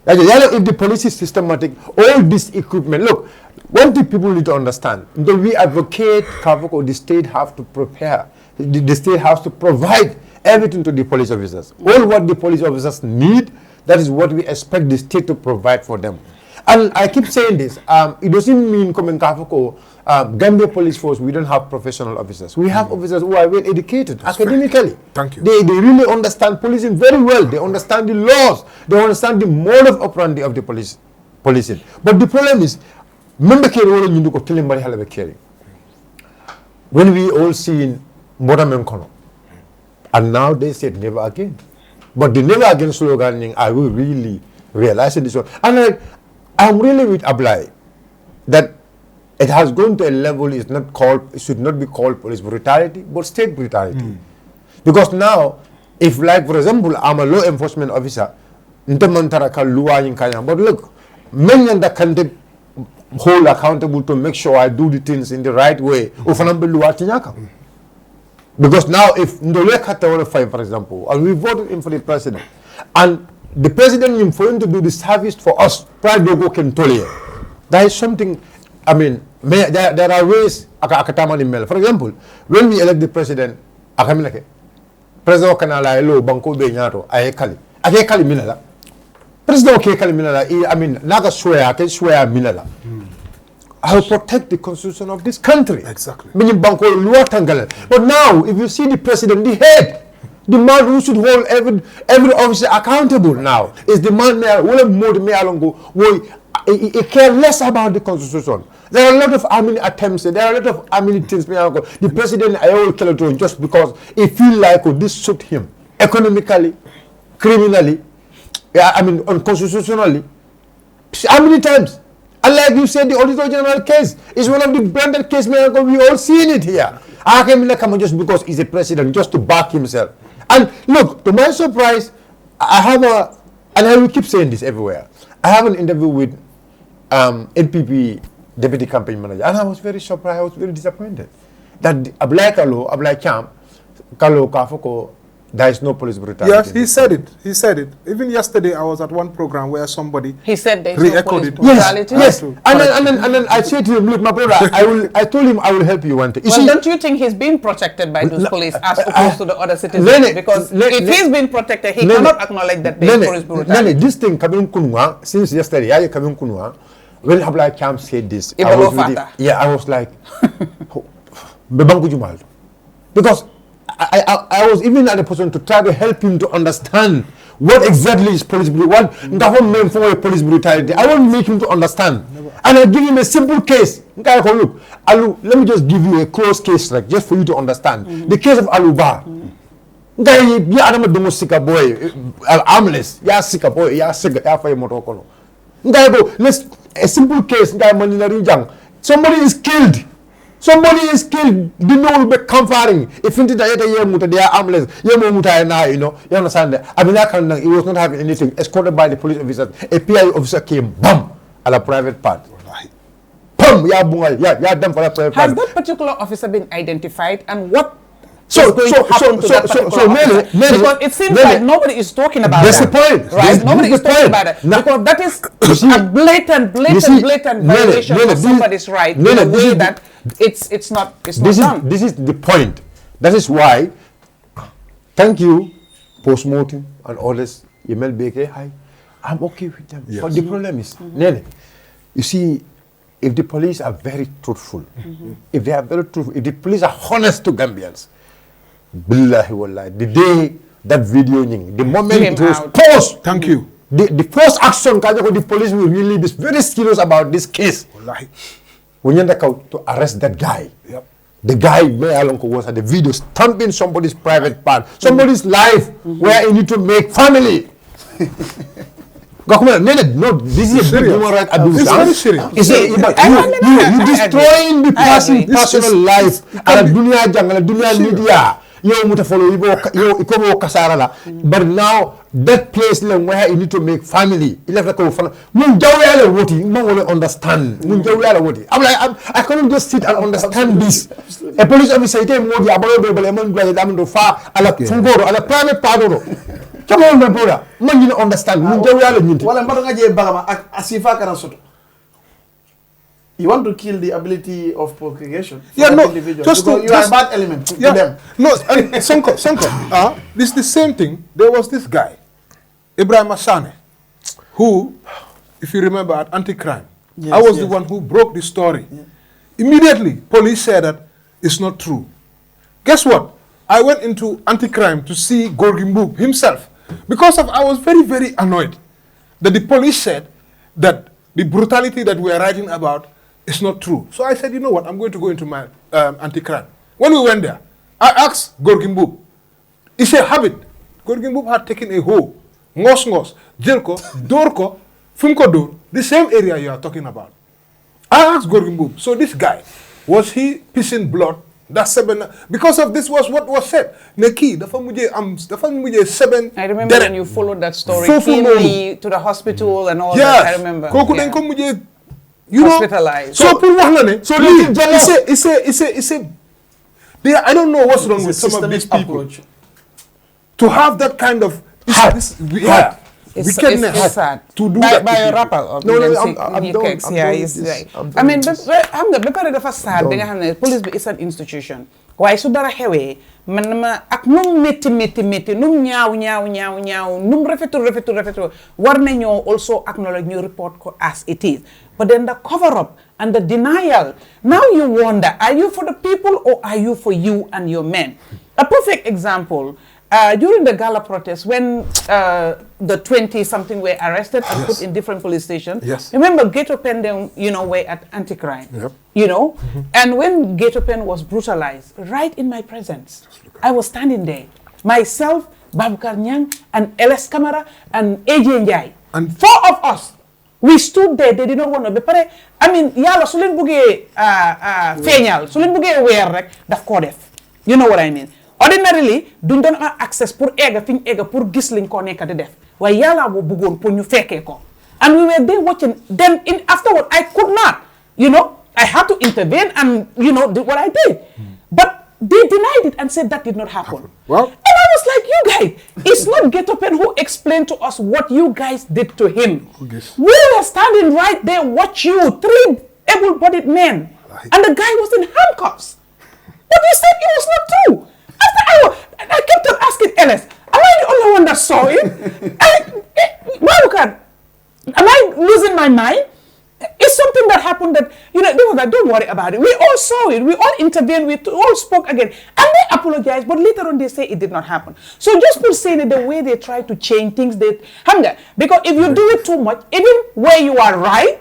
If the police is systematic, all this equipment, look, one thing people need to understand, we advocate the state have to prepare, the state has to provide everything to the police officers. All what the police officers need, that is what we expect the state to provide for them. And I keep saying this, it doesn't mean Gambia Police Force, we don't have professional officers. We have officers who are well educated academically. Right. Thank you. They really understand policing very well. They understand the laws. They understand the mode of operandi of the policing. But the problem is, when we all seen Modamen and now they said never again. But the never again slogan, I will really realize this one. And I'm really with Ablai that it has gone to a level it should not be called police brutality, but state brutality. Because now, if like for example, I'm a law enforcement officer, but look, many that can hold accountable to make sure I do the things in the right way. Because now, if Ndole Kata 5, for example, and we voted him for the president, and the president for him to do the service for us, that is something, I mean, there are ways, for example, when we elect the president, President Kanala Elo Banko Benyato, Ayekali Minala. President Kekali Minala, I mean, Naga swear, I can swear Minala. I will protect the constitution of this country. Exactly. But now, if you see the president, the head, the man who should hold every officer accountable now, is the man he care less about the constitution. There are a lot of how many attempts, there are a lot of how many things. The president, I always tell it just because he feel like this suit him economically, criminally, unconstitutionally. How many times? And like you said, the Auditor General case is one of the branded cases. We all seen it here. I came in just because he's a president, just to back himself. And look, to my surprise, I have and I will keep saying this everywhere. I have an interview with NPP deputy campaign manager, and I was very surprised. I was very disappointed that Ablai Champ, Kalo Kafoko, there is no police brutality. Yes, he said it. He said it. Even yesterday, I was at one program where somebody he said there is no police it. brutality. Yes. And then I said to him, look, my brother, I told him I will help you one day. Don't you think he's being protected by those police as opposed to the other citizens? Because if he's been protected, he cannot acknowledge that there is police brutality. This thing coming kunwa since yesterday, I coming kunwa. When Ablai Champ said this, I was like, because I was even at the position to try to help him to understand what exactly is police brutality. What meant for police brutality. I want to make him to understand. And I give him a simple case. Look, Alu, let me just give you a close case, like just for you to understand. The case of Aluba. Armless. Let's a simple case. Somebody is killed. Somebody is killed. The no will be conferring. If into the other they are armless. You understand that? He was not having anything. Escorted by the police officer. A PI officer came, bam, at a private part. Bam, yeah, done for a private part. Has that particular officer been identified, and what is going to happen to that particular officer? Because it seems like nobody is talking about that's that. That's the point. Right? Nobody is talking about it. Because that is a blatant violation of somebody's right in a way that it's not done. This is the point. That is why, thank you, post-mortem and all this, Yemel Beke, I'm okay with them. Yes. But the problem is, Nene, you see, if the police are very truthful, if they are very truthful, if the police are honest to Gambians, billahi wallahi, the day that video, the moment it was post, thank you. The first action, the police will really be very serious about this case. Wallahi. When you to arrest that guy, the guy was at the video stamping somebody's private part, somebody's life, where you need to make family. No, this is a big human rights abuse. It's very serious. You destroying the person's personal life. And dunia media. But now that place where you need to make family, I understand. I couldn't just sit and understand this. A police officer private part. Come on, my brother. Man, you don't understand. You want to kill the ability of procreation for individual. Just because you are a bad element to them. No, Sonko. This is the same thing. There was this guy, Kexx Sanneh, who, if you remember, at anti-crime, I was the one who broke the story. Yeah. Immediately, police said that it's not true. Guess what? I went into anti-crime to see Gorgimbu himself because I was very, very annoyed that the police said that the brutality that we are writing about is not true. So I said, you know what, I'm going to go into my anti-crime. When we went there, I asked Gorgimbu, it's a habit. Gorgimbu had taken a hoe, ngos, jelko, dorko, funko dor, the same area you are talking about. I asked Gorgimbu, so this guy, was he pissing blood? That's 7, because of this was what was said. Neki, the family 7. I remember when you followed that story keenly to the hospital and all that. I remember. You hospitalized. So it's a I don't know what's wrong with some of these people. To have that kind of wickedness it's sad. To do by, that by a rapper of I'm I mean, I'm the part of the sad thing. Police is an institution. Why should that have man ak num metti num ñaaw num refetu war nañu also acknowledge new report ko as it is, but then the cover up and the denial, now you wonder, are you for the people or are you for you and your men? A perfect example, during the gala protest, when the 20-something were arrested and put in different police stations, remember Ghetto Pen, them, were at anti-crime, and when Ghetto Pen was brutalized, right in my presence, I was standing there, myself, Babukar Nyang, and LS Kamara, and AJ Njai, and 4 of us. We stood there, they did not want to be pare. I mean, yalla su len buge feñal, su len buge weer rek daf ko def. You know what I mean? Ordinarily, duñ doon am access pour ega fiñ ega pour gis liñ ko nekk di def. Waaye yalla bo bëggoon pour ñu fekkee ko. And we were there watching. Then afterward, I could not, I had to intervene and, do what I did. But they denied it and said that did not happen. Well, and I was like, you guys, it's not Ghetto Pen who explained to us what you guys did to him. We were standing right there, watch you, 3 able-bodied men, and the guy was in handcuffs. But you said it was not true. After I kept on asking Ellis, am I the only one that saw it? Am I losing my mind? It's something that happened that, they were like, don't worry about it. We all saw it. We all intervened. We all spoke again. And they apologized, but later on they say it did not happen. So just for saying it, the way they try to change things, because if you do it too much, even where you are right,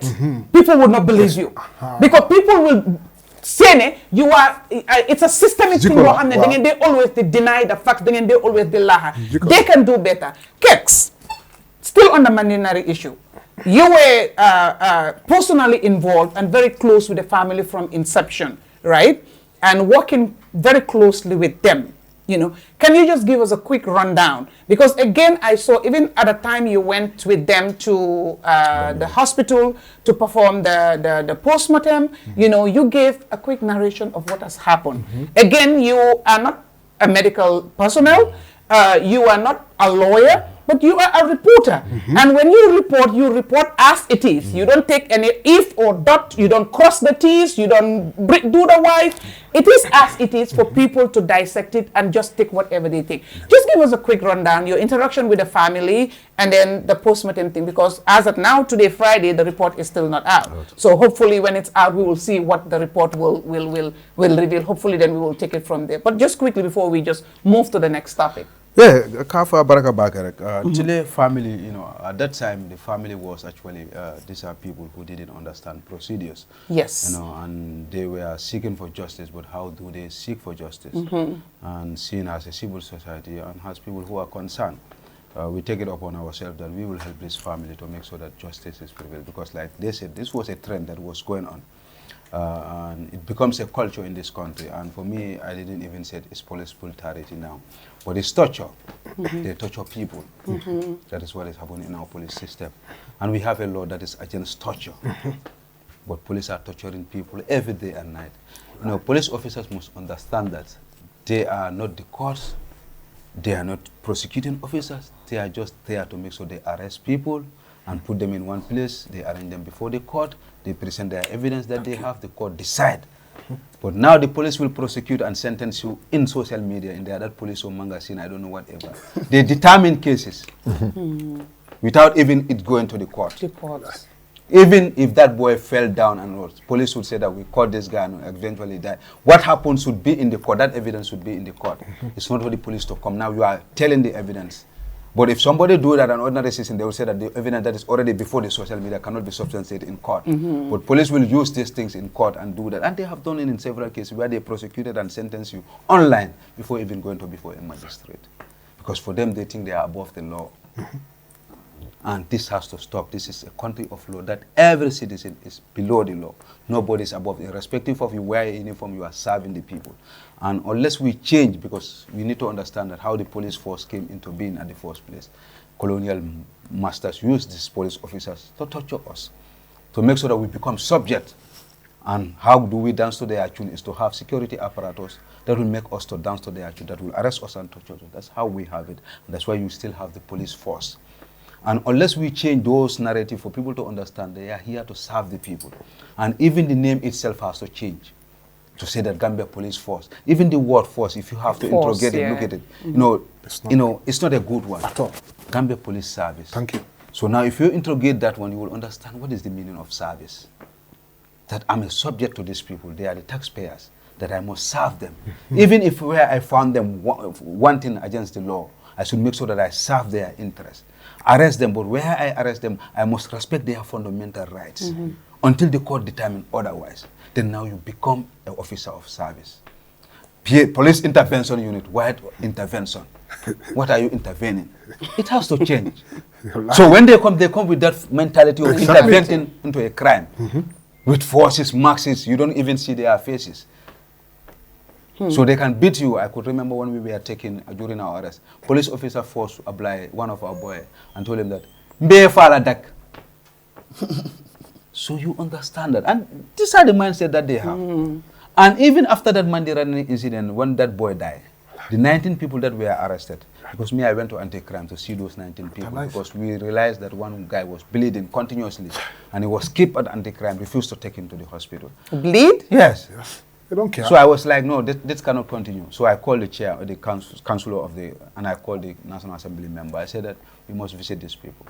people will not believe you. Because people will say, it's a systemic thing. They always deny the facts. They always lie. They can do better. Kexx, still on the mandatory issue. You were personally involved and very close with the family from inception, right? And working very closely with them, Can you just give us a quick rundown? Because again, I saw even at the time you went with them to the hospital to perform the postmortem, you gave a quick narration of what has happened. Again, you are not a medical personnel, you are not a lawyer, but you are a reporter. And when you report as it is. You don't take any if or dot, you don't cross the T's, you don't do the Y's. It is as it is for people to dissect it and just take whatever they think. Just give us a quick rundown, your interaction with the family, and then the postmortem thing, because as of now, today, Friday, the report is still not out. So hopefully when it's out, we will see what the report will reveal. Hopefully then we will take it from there. But just quickly before we just move to the next topic. Yeah, Kafa Baraka Bakarek. Chile family, at that time, the family was actually, these are people who didn't understand procedures. Yes. And they were seeking for justice, but how do they seek for justice? And seen as a civil society and as people who are concerned, we take it upon ourselves that we will help this family to make sure that justice is prevailed. Because like they said, this was a trend that was going on. And it becomes a culture in this country. And for me, I didn't even say it's police brutality now, but it's torture. They torture people. That is what is happening in our police system. And we have a law that is against torture. But police are torturing people every day and night. Police officers must understand that they are not the courts, they are not prosecuting officers, they are just there to make sure they arrest people and put them in one place. They arrange them before the court. They present their evidence that they have. The court decide. But now the police will prosecute and sentence you in social media, in the other police or magazine, I don't know whatever. They determine cases without even it going to the court. Even if that boy fell down and rose, police would say that we caught this guy and eventually died. What happens would be in the court. That evidence would be in the court. It's not for the police to come. Now you are telling the evidence. But if somebody do that, an ordinary citizen, they will say that the evidence that is already before the social media cannot be substantiated in court. But police will use these things in court and do that. And they have done it in several cases where they prosecuted and sentenced you online before even going to before a magistrate. Because for them, they think they are above the law. And this has to stop. This is a country of law that every citizen is below the law. Nobody is above it. Irrespective of you wear a uniform, you are serving the people. And unless we change, because we need to understand that how the police force came into being at the first place. Colonial masters used these police officers to torture us, to make sure that we become subject. And how do we dance to their tune is to have security apparatus that will make us to dance to their tune, that will arrest us and torture us. That's how we have it. And that's why you still have the police force. And unless we change those narratives for people to understand, they are here to serve the people. And even the name itself has to change. To say that Gambia Police Force, even the word force, if you have to interrogate it, look at it, it's not a good one at all. Gambia Police Service. Thank you. So now, if you interrogate that one, you will understand what is the meaning of service. That I'm a subject to these people. They are the taxpayers. that I must serve them. Even if where I found them wanting against the law, I should make sure that I serve their interest. Arrest them, but where I arrest them, I must respect their fundamental rights until the court determines otherwise. Then now you become an officer of service. Police intervention unit, white intervention. What are you intervening? It has to change. So when they come with that mentality of intervening into a crime with forces, maxes, you don't even see their faces. So they can beat you. I could remember when we were taken during our arrest, police officer forced to apply one of our boys and told him that, "Mbe fala dak." So you understand that. And these are the mindset that they have. And even after that Monday running incident, when that boy died, the 19 people that were arrested, because I went to anti-crime to see those 19 people, because we realized that one guy was bleeding continuously, and he was kept at anti-crime, refused to take him to the hospital. Bleed? Yes. They don't care. So I was like, no, this cannot continue. So I called the chair, the councillor of and I called the National Assembly member. I said that we must visit these people.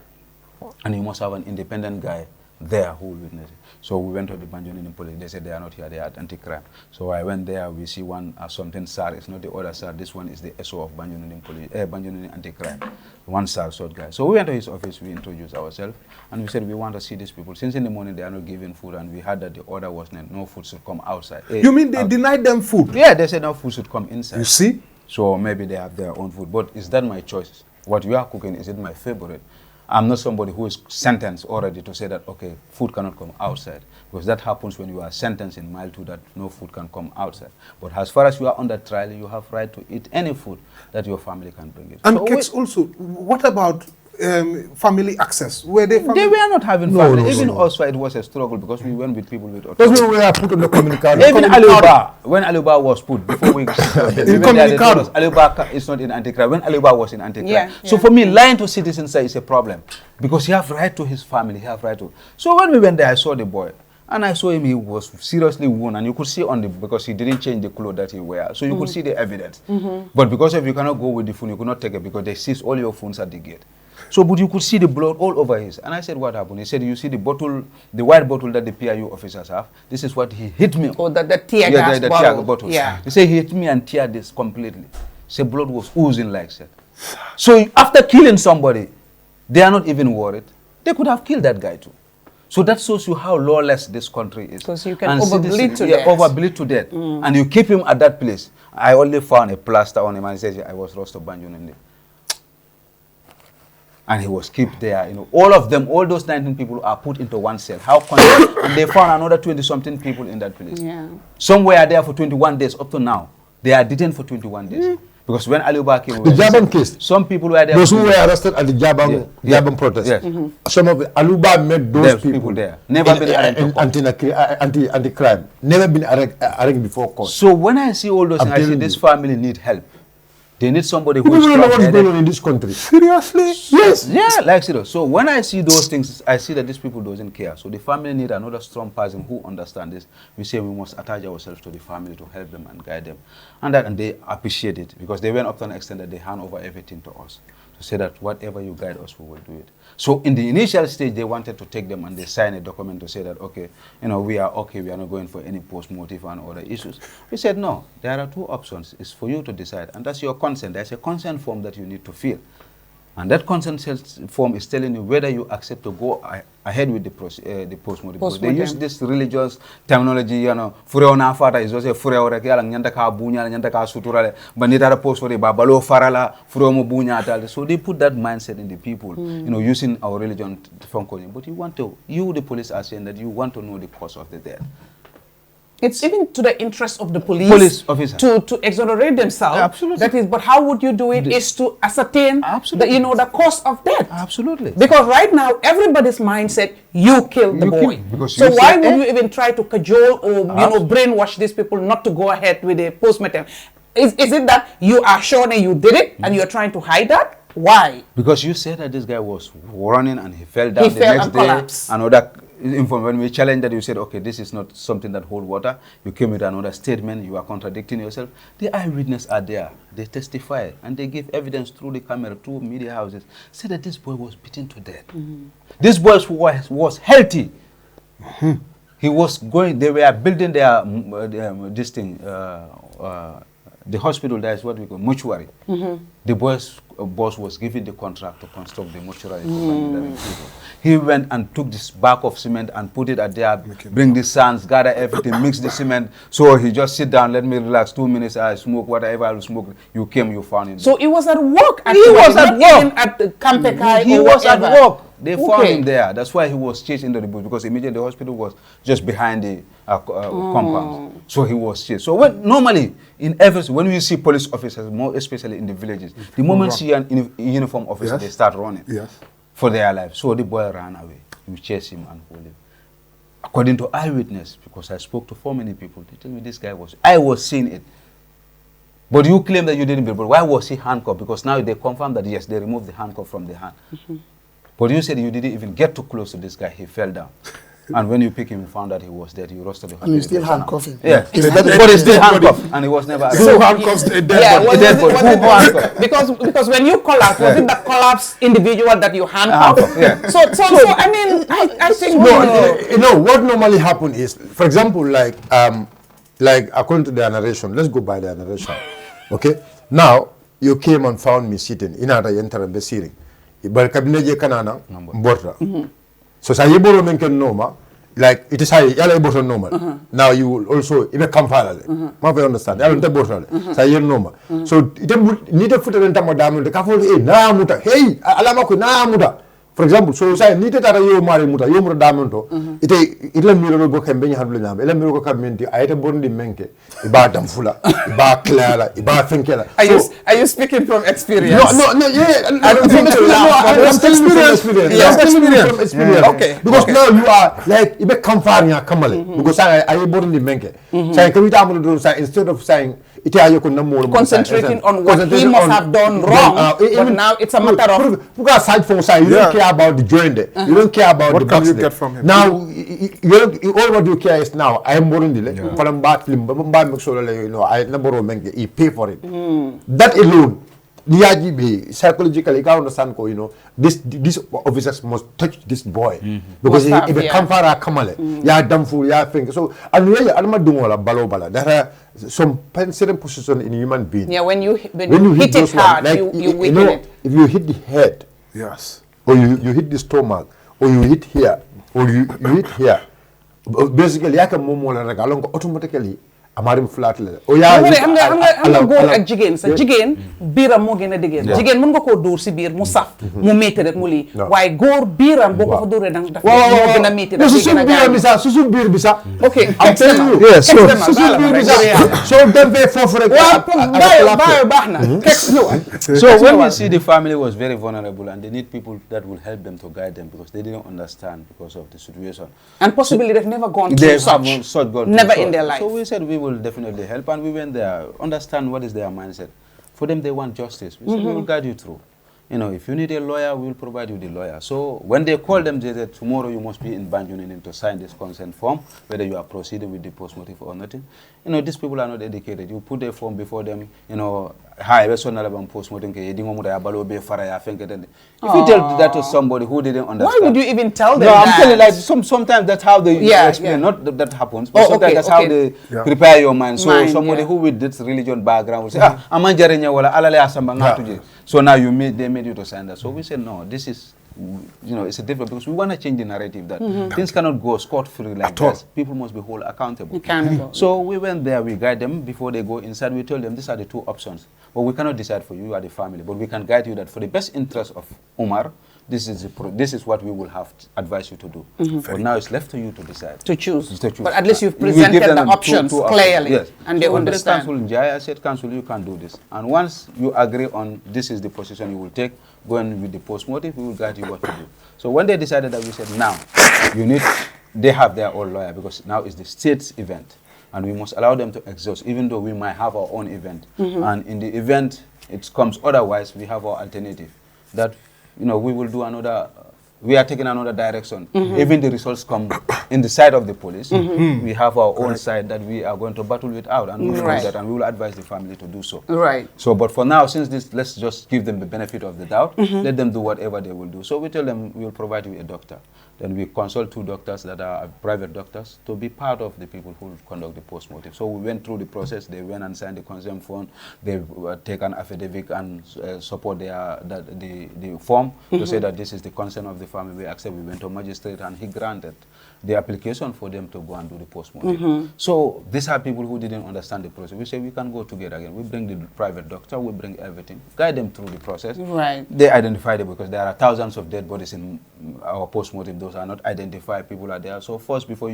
And you must have an independent guy there who will witness it. So we went to the Banjoni police. They said they are not here, they are anti-crime. So I went there, we see one something SAR, it's not the other SAR, this one is the SO of Banjoni police, Banjoni anti-crime. One SAR short guy. So we went to his office, we introduced ourselves, and we said we want to see these people. Since in the morning they are not giving food, and we heard that the order was no food should come outside. You mean they denied them food? Yeah, they said no food should come inside. You see? So maybe they have their own food. But is that my choice? What you are cooking, is it my favorite? I'm not somebody who is sentenced already to say that, okay, food cannot come outside. Because that happens when you are sentenced in mile 2 that no food can come outside. But as far as you are under trial, you have right to eat any food that your family can bring in. And so Kexx also, what about family access? Were they family? They were not having family. Even also it was a struggle because we went with people with autism. Because we were put on the communication. Even Aliba, when Aliba was put, before we Aliba is not in anti-crime. When Aliba was in anti-crime. So for me, lying to citizens is a problem. Because he has right to his family, he has right to. So when we went there, I saw the boy. And I saw him, he was seriously wounded. And you could see on the, because he didn't change the clothes that he wear. So you could see the evidence. But because if you cannot go with the phone, you could not take it because they seize all your phones at the gate. So, but you could see the blood all over his. And I said, what happened? He said, you see the bottle, the white bottle that the PIU officers have. This is what he hit me. Oh, the tear gas the bottle. tear bottle. Yeah. He said he hit me and teared this completely. So blood was oozing like that. So after killing somebody, they are not even worried. They could have killed that guy too. So that shows you how lawless this country is. Because you can overbleed to death. Overbleed to death. And you keep him at that place. I only found a plaster on him and he says, I was lost to Banjoni. And he was kept there. You know, all of them, all those 19 people are put into one cell. How come? And they found another 20-something people in that place. Yeah. Some were there for 21 days up to now. They are detained for 21 days. Because when Aliba came, the Jabang case, some people were there. Those who were arrested at the Jabang protest. Yes. Some of the Aluba met those people there. Never been arrested. Anti-crime. Never been arrested before court. So when I see all those things, I see this family need help. They need somebody who is don't know what is going on in this country. Seriously? Yes. Yeah, like serious. So when I see those things, I see that these people doesn't care. So the family need another strong person who understands this. We say we must attach ourselves to the family to help them and guide them. And they appreciate it because they went up to an extent that they hand over everything to us. To say that whatever you guide us, we will do it. So in the initial stage, they wanted to take them and they signed a document to say that, okay, you know, we are okay, we are not going for any post-motive and other issues. We said, no, there are two options. It's for you to decide. And that's your consent. There's a consent form that you need to fill. And that consent form is telling you whether you accept to go ahead with the post-mortem. They use this religious terminology, you know, fureo na fata is also fureo reke ala nyanda ka bunya, nyanda ka suturale, banita post for the babalo farala, fureo mo bunya tal. So they put that mindset in the people, you know, using our religion to function. But you, the police, are saying that you want to know the cause of the death. It's even to the interest of the police officer to exonerate themselves. Absolutely. That is, but how would you do it? Is to ascertain the, the cause of death. Absolutely. Because right now everybody's mindset, you killed the boy. So why would you even try to cajole or you know brainwash these people not to go ahead with a postmortem? Is it that you are sure that you did it and you are trying to hide that? Why? Because you said that this guy was running and he fell down the next day. Collapsed. When we challenged that, you said, okay, this is not something that hold water. You came with another statement. You are contradicting yourself. The eyewitnesses are there. They testify and they give evidence through the camera, through media houses. Say that this boy was beaten to death. This boy was healthy. he was going, they were building their, this thing, the hospital there is what we call mortuary. The boss was given the contract to construct the mortuary. He went and took this bag of cement and put it at there, bring the sands, gather everything, mix the cement. So he just sit down, let me relax, 2 minutes, I smoke whatever I will smoke. You came, you found him. So he was at work. He was at work. At Kampekai. He was at work. They found him there. That's why he was chased into the bush, because immediately the hospital was just behind the compound. So he was chased. So normally in when we see police officers, more especially in the villages, the moment you see an uniform officer, they start running for their life. So the boy ran away. We chased him and hold him. According to eyewitness, because I spoke to so many people, they tell me this guy I was seeing it. But you claim that you didn't believe. But why was he handcuffed? Because now they confirm that yes, they removed the handcuff from the hand. But you said you didn't even get too close to this guy. He fell down. And when you pick him, you found that he was dead. You rushed to the hospital. And you still handcuffing. Yeah. But he's still handcuffed. And he was never arrested. So handcuffs a dead body. Because when you collapse, was it the collapsed individual that you handcuffed? Yeah. So I mean, I think... No, what normally happen is, for example, like according to their narration, let's go by their narration. Okay? Now, you came and found me sitting. Inata yentara besiri. But kabineje kanana mborta. So say yeboro menken noma, like it is high yala yeboro normal. Now you will also ibe kamfala. Ma understand. Yala nte borta. Say yen noma. So ite nite futa nta madamu de kafo na muta. Hey, alama ko na muta. For example, so say nite tara yo mari muta yo muta damonto. Ite miro bo kembe nya hadule nyam. Ele miro ko kabmenti ayete bondi menke. Iba damfula, iba clara, iba fenkela. Are you speaking from experience? No, yeah. I don't think so. I'm telling you from experience. Okay. Because now you are like ibe kamfanya kamale. Because I bondi menke. Say kawita amulo do say instead of saying ite ayoko namoro concentrating on what he must have done wrong. But now it's a matter of because aside from say you don't care about the joint there. You don't care about the box there. Now all what you care is now I am bondi le. Make sure you know I never menke he pay for it. That alone psychologically you can understand you know these officers must touch this boy because if a kamfara kamale ya damfu ya think so and really alma dungola balo there are some certain position in human being when you hit it hard like, you weaken it. If you hit the head or you hit the stomach or you hit here or you hit here basically yaka momola rek along automatically amarim flat la o ya xam nga góor ak jigéen sa jigéen biiram moo gën a dëgër jigéen mën nga koo dóor si biir mu saf mu métti rek mu lii waaye góor biiram boo ko fa dóoree dang dafa moo gën a métti rek susu biir bi sax ok I'm telling you susu biir bi sax so dembe foofu rek baax na so when we see the family was very vulnerable and they need people that will help them to guide them because they didn't understand because of the situation and possibly they've never gone through such never in their life. So we said we will definitely help and we went there, understand what is their mindset. For them, they want justice. We said we will guide you through. You know, if you need a lawyer, we will provide you the lawyer. So when they called them, they said, tomorrow you must be in Banjul to sign this consent form, whether you are proceeding with the post-mortem or nothing. You know, these people are not educated. You put a form before them, you know, hi, if you tell that to somebody who didn't understand. Why would you even tell them that? I'm telling like sometimes that's how they explain. Not that happens, but sometimes that's how they prepare your mind. So somebody who with this religion background will say, so now they made you to sign that. So we said, no, this is, you know, it's a different because we want to change the narrative that things cannot go scot-free like this. People must be held accountable. So we went there, we guide them before they go inside. We told them these are the two options. But we cannot decide for you, you are the family. But we can guide you that for the best interest of Umar, this is what we will have to advise you to do. But now it's left to you to decide. To choose. But at least you've presented the options clearly. Yes. And they understand. I said, Council, you can do this. And once you agree on this is the position you will take, go in with the post-mortem, we will guide you what to do. So when they decided that, we said, now, they have their own lawyer because now it's the state's event. And we must allow them to exhaust, even though we might have our own event. And in the event it comes otherwise, we have our alternative. That, you know, we will do another we are taking another direction. Even the results come in the side of the police. We have our own side that we are going to battle it out, and we will do that, and we will advise the family to do so. Right. So, but for now, since this, let's just give them the benefit of the doubt. Let them do whatever they will do. So we tell them we will provide you a doctor. Then we consult 2 doctors that are private doctors to be part of the people who conduct the post-mortem. So we went through the process. They went and signed the consent form. They take an affidavit and support the form to say that this is the consent of the family. We accept. We went to magistrate and he granted the application for them to go and do the post-mortem. So these are people who didn't understand the process. We say we can go together again. We bring the private doctor. We bring everything. Guide them through the process. Right. They identify it because there are thousands of dead bodies in our post-mortem. Those are not identified. People are there. So first, before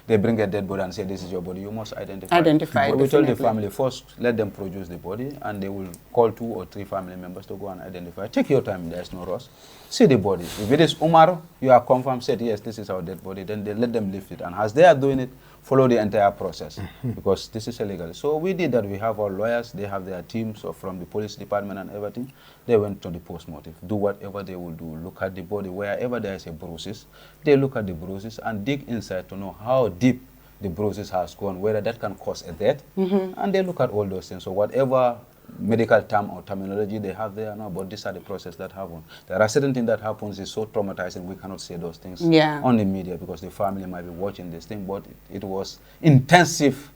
they bring a dead body and say this is your body, you must identify. Identify. We told the family first, let them produce the body, and they will call 2 or 3 family members to go and identify. Take your time. There's no rush. See the body. If it is Umar, you are confirmed, said yes, this is our dead body. Then they let them lift it, and as they are doing it, follow the entire process because this is illegal. So we did that. We have our lawyers. They have their teams from the police department and everything. They went to the post-mortem, do whatever they will do. Look at the body. Wherever there is a bruises, they look at the bruises and dig inside to know how deep the bruises has gone, whether that can cause a death. And they look at all those things. So whatever medical term or terminology they have there, no, but these are the process that happen. There are certain things that happens is so traumatizing we cannot say those things on the media because the family might be watching this thing, but it was intensive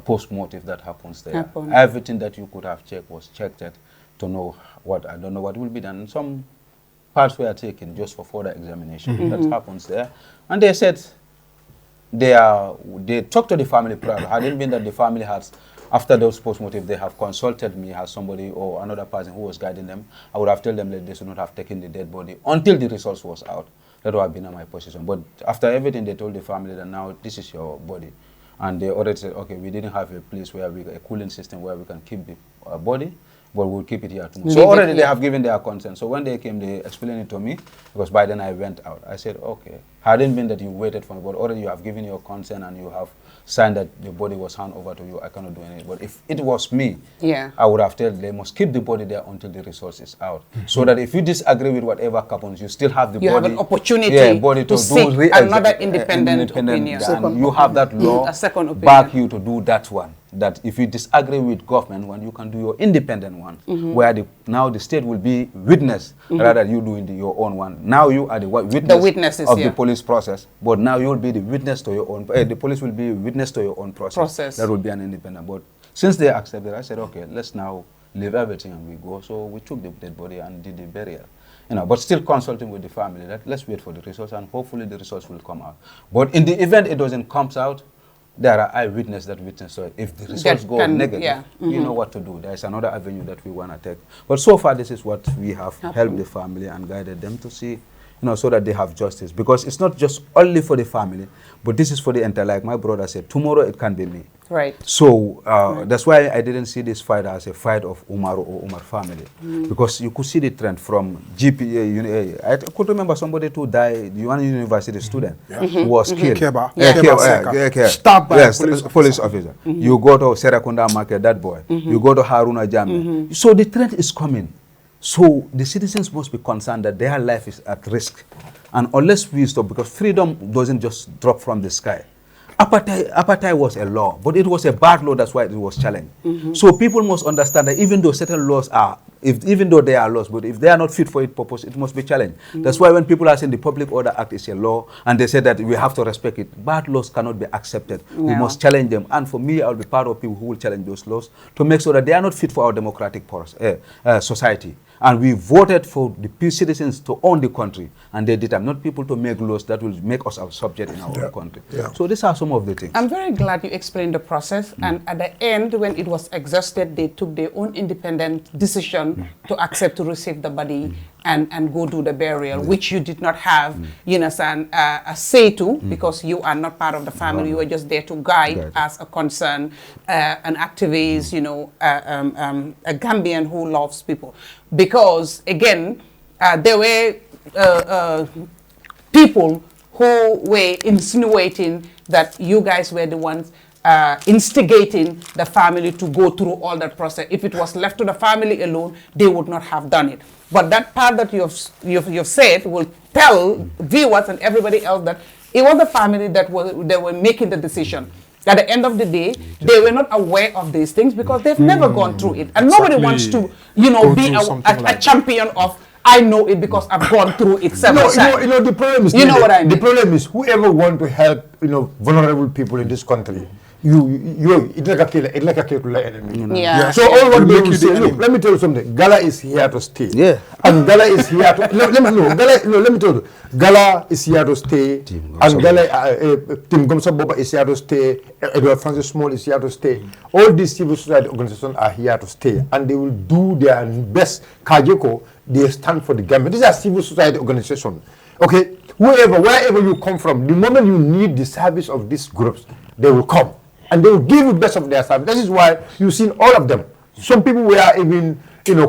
post-mortem that happens there. Everything that you could have checked was checked to know what, I don't know what will be done. Some parts were taken just for further examination. That happens there. And they said they talked to the family prior. Had it been that the family has, after those post-mortem, they have consulted me as somebody or another person who was guiding them, I would have told them that they should not have taken the dead body until the results was out. That would have been in my position. But after everything, they told the family that now this is your body. And they already said, okay, we didn't have a place where a cooling system where we can keep the body, but we'll keep it here too. So already they have given their consent. So when they came, they explained it to me, because by then I went out. I said, okay, hadn't been that you waited for me, but already you have given your consent and you have signed that the body was handed over to you. I cannot do anything. But if it was me, I would have told they must keep the body there until the results is out. So that if you disagree with whatever happens, you still have the body. You have an opportunity body to seek another independent opinion. And you have that law a second opinion. back you to do that one. That if you disagree with government one, you can do your independent one, where now the state will be witness rather than you doing your own one. Now you are the witness of the police process, but now you will be the witness to your own. The police will be witness to your own process. That will be an independent. But since they accepted, I said, okay, let's now leave everything and we go. So we took the dead body and did the burial. But still consulting with the family. Let's wait for the results and hopefully the results will come out. But in the event it doesn't come out, there are eyewitnesses that witness. So if the results go negative, you know what to do. There is another avenue that we want to take. But so far, this is what we have helped the family and guided them to see, so that they have justice. Because it's not just only for the family, but this is for the entire, like my brother said, tomorrow it can be me. Right. So that's why I didn't see this fight as a fight of Umar or Umar family. Because you could see the trend from GPA. I could remember somebody who died, one university student who was killed. Stabbed by a police officer. You go to Serakunda Market, that boy. You go to Haruna Jami. So the trend is coming. So the citizens must be concerned that their life is at risk. And unless we stop, because freedom doesn't just drop from the sky. Apartheid was a law, but it was a bad law, that's why it was challenged. So people must understand that even though certain laws are, even though they are laws, but if they are not fit for its purpose, it must be challenged. That's why when people are saying the Public Order Act is a law, and they say that we have to respect it, bad laws cannot be accepted. We must challenge them. And for me, I will be part of people who will challenge those laws to make sure that they are not fit for our democratic society. And we voted for the citizens to own the country, and they determined not people to make laws that will make us a subject in our own country. So these are some of the things. I'm very glad you explained the process, and at the end, when it was exhausted, they took their own independent decision to accept to receive the body and go do the burial, which you did not have, a say to, because you are not part of the family. You were just there to guide as a concern, an activist, a Gambian who loves people. Because again, there were people who were insinuating that you guys were the ones instigating the family to go through all that process. If it was left to the family alone, they would not have done it. But that part that you've said will tell viewers and everybody else that it was the family that they were making the decision. At the end of the day, they were not aware of these things because they've never gone through it. And nobody wants to, be a champion of, I know it because I've gone through it several times. The problem is, what I mean? The problem is whoever want to help, vulnerable people in this country, it's like a kill enemy. Yeah. So all what they will say, look, let me tell you something. Gala is here to stay. Yeah. And Gala is here to let me tell you. Gala is here to stay. And Gala Team Gomsa Boba is here to stay. Edward Francis Small is here to stay. All these civil society organizations are here to stay, and they will do their best. Kajeko, they stand for the government. These are civil society organizations. Okay, wherever you come from, the moment you need the service of these groups, they will come. And they will give you best of their service. That is why you've seen all of them. Some people were even,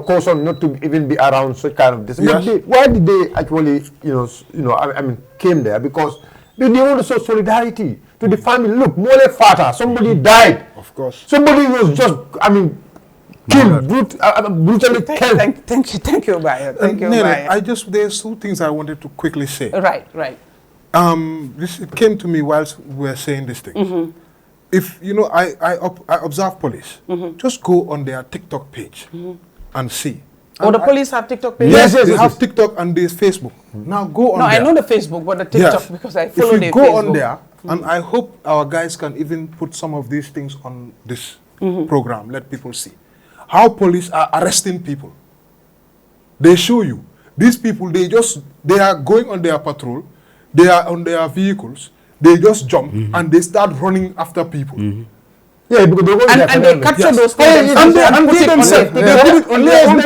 cautioned not to even be around such kind of this. Yes. But why did they actually, came there? Because they want to show solidarity to the family. Look, Mole Fata, somebody died. Of course. Somebody was just, killed, brutally killed. Thank you, Bayo. Thank you, Nene, Bayo. there's two things I wanted to quickly say. Right. It came to me whilst we were saying this thing. If I observe police, just go on their TikTok page and see. The police have TikTok page? Yes, they have TikTok and there's Facebook. Now go on there. I know the Facebook, but the TikTok, because I follow their If you go Facebook. on there, and I hope our guys can even put some of these things on this program, let people see how police are arresting people. They show you. These people, they are going on their patrol, they are on their vehicles, they just jump and they start running after people. Yeah, because they they capture those things and they themselves. They put it on their own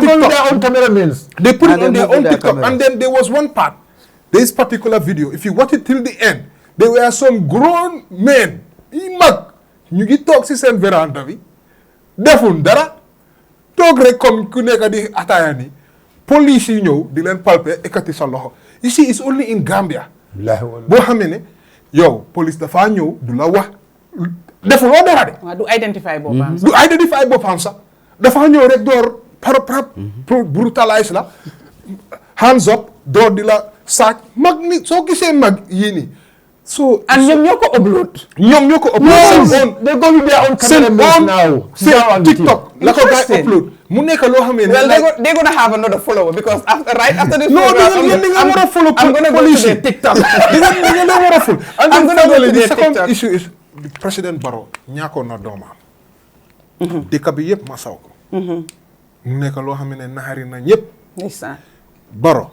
TikTok. They put it on their own TikTok. And then there was one part, this particular video, if you watch it till the end, there were some grown men. You get toxic and veranda. Defun dara. Tog rek comme ku nekk di ataya ni. Police yi ñëw di leen palper ekati sa loxo. You see, it's only in Gambia. Boo xamee ne yow police dafa ñëw du la wax defuloo dara de. Du identify boppam. Du identify boppam sax. Dafa ñëw rek door brutalize la. Hands up door di la saaj mag ni soo gisee mag yii nii. So ñoom ñoo ko upload. They go with their own camera now. Seen TikTok la ko guy upload. Mu nekk loo xamee ne. Well, they're gonna have another follower because after this I'm gonna follow police. TikTok. I'm gonna follow. And I'm gonna go to the their second TikTok. issue is President Barrow ñàkkoon na doomam. Dëkk bi yëpp masaw ko. Mu nekk loo xam ne naxari na ñëpp. Barrow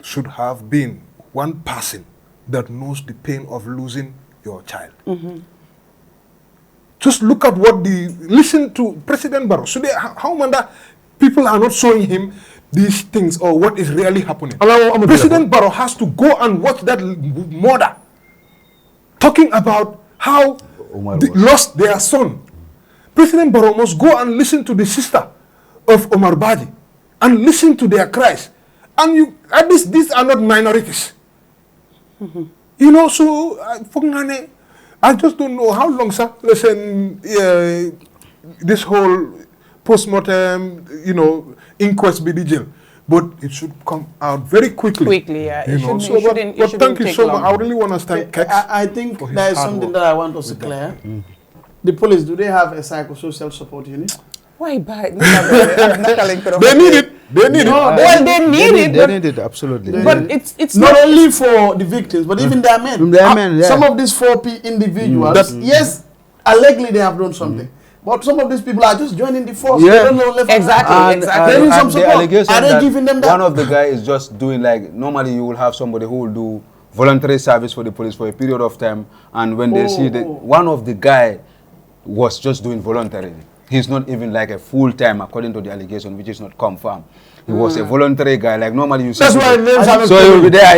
should have been one person that knows the pain of losing your child. Just look at listen to President Barrow. So how many people are not showing him these things or what is really happening? President Barrow has to go and watch that mother talking about how they lost their son. President Barrow must go and listen to the sister of Omar Badi and listen to their cries. And at least these are not minorities. So I just don't know how long, sir. Listen, this whole post-mortem, inquest be the jail. But it should come out very quickly. Quickly, yeah. But thank you so much. I really want to thank Kexx. I think there is something that I want us to clear. The police, do they have a psychosocial support unit? Why buy? They need it. They need it. Well, they need it, absolutely. But it's not only for the victims, but even their men. Some of these 4 individuals, yes, allegedly they have done something. But some of these people are just joining the force. Yeah. They don't know left Exactly. There is some the support. allegation Are they that giving them that? one of the guys is just doing normally you will have somebody who will do voluntary service for the police for a period of time, and when they see that one of the guy was just doing voluntarily. He's not even like a full-time according to the allegation, which is not confirmed. He was a voluntary guy, like normally you see. That's why names haven't so he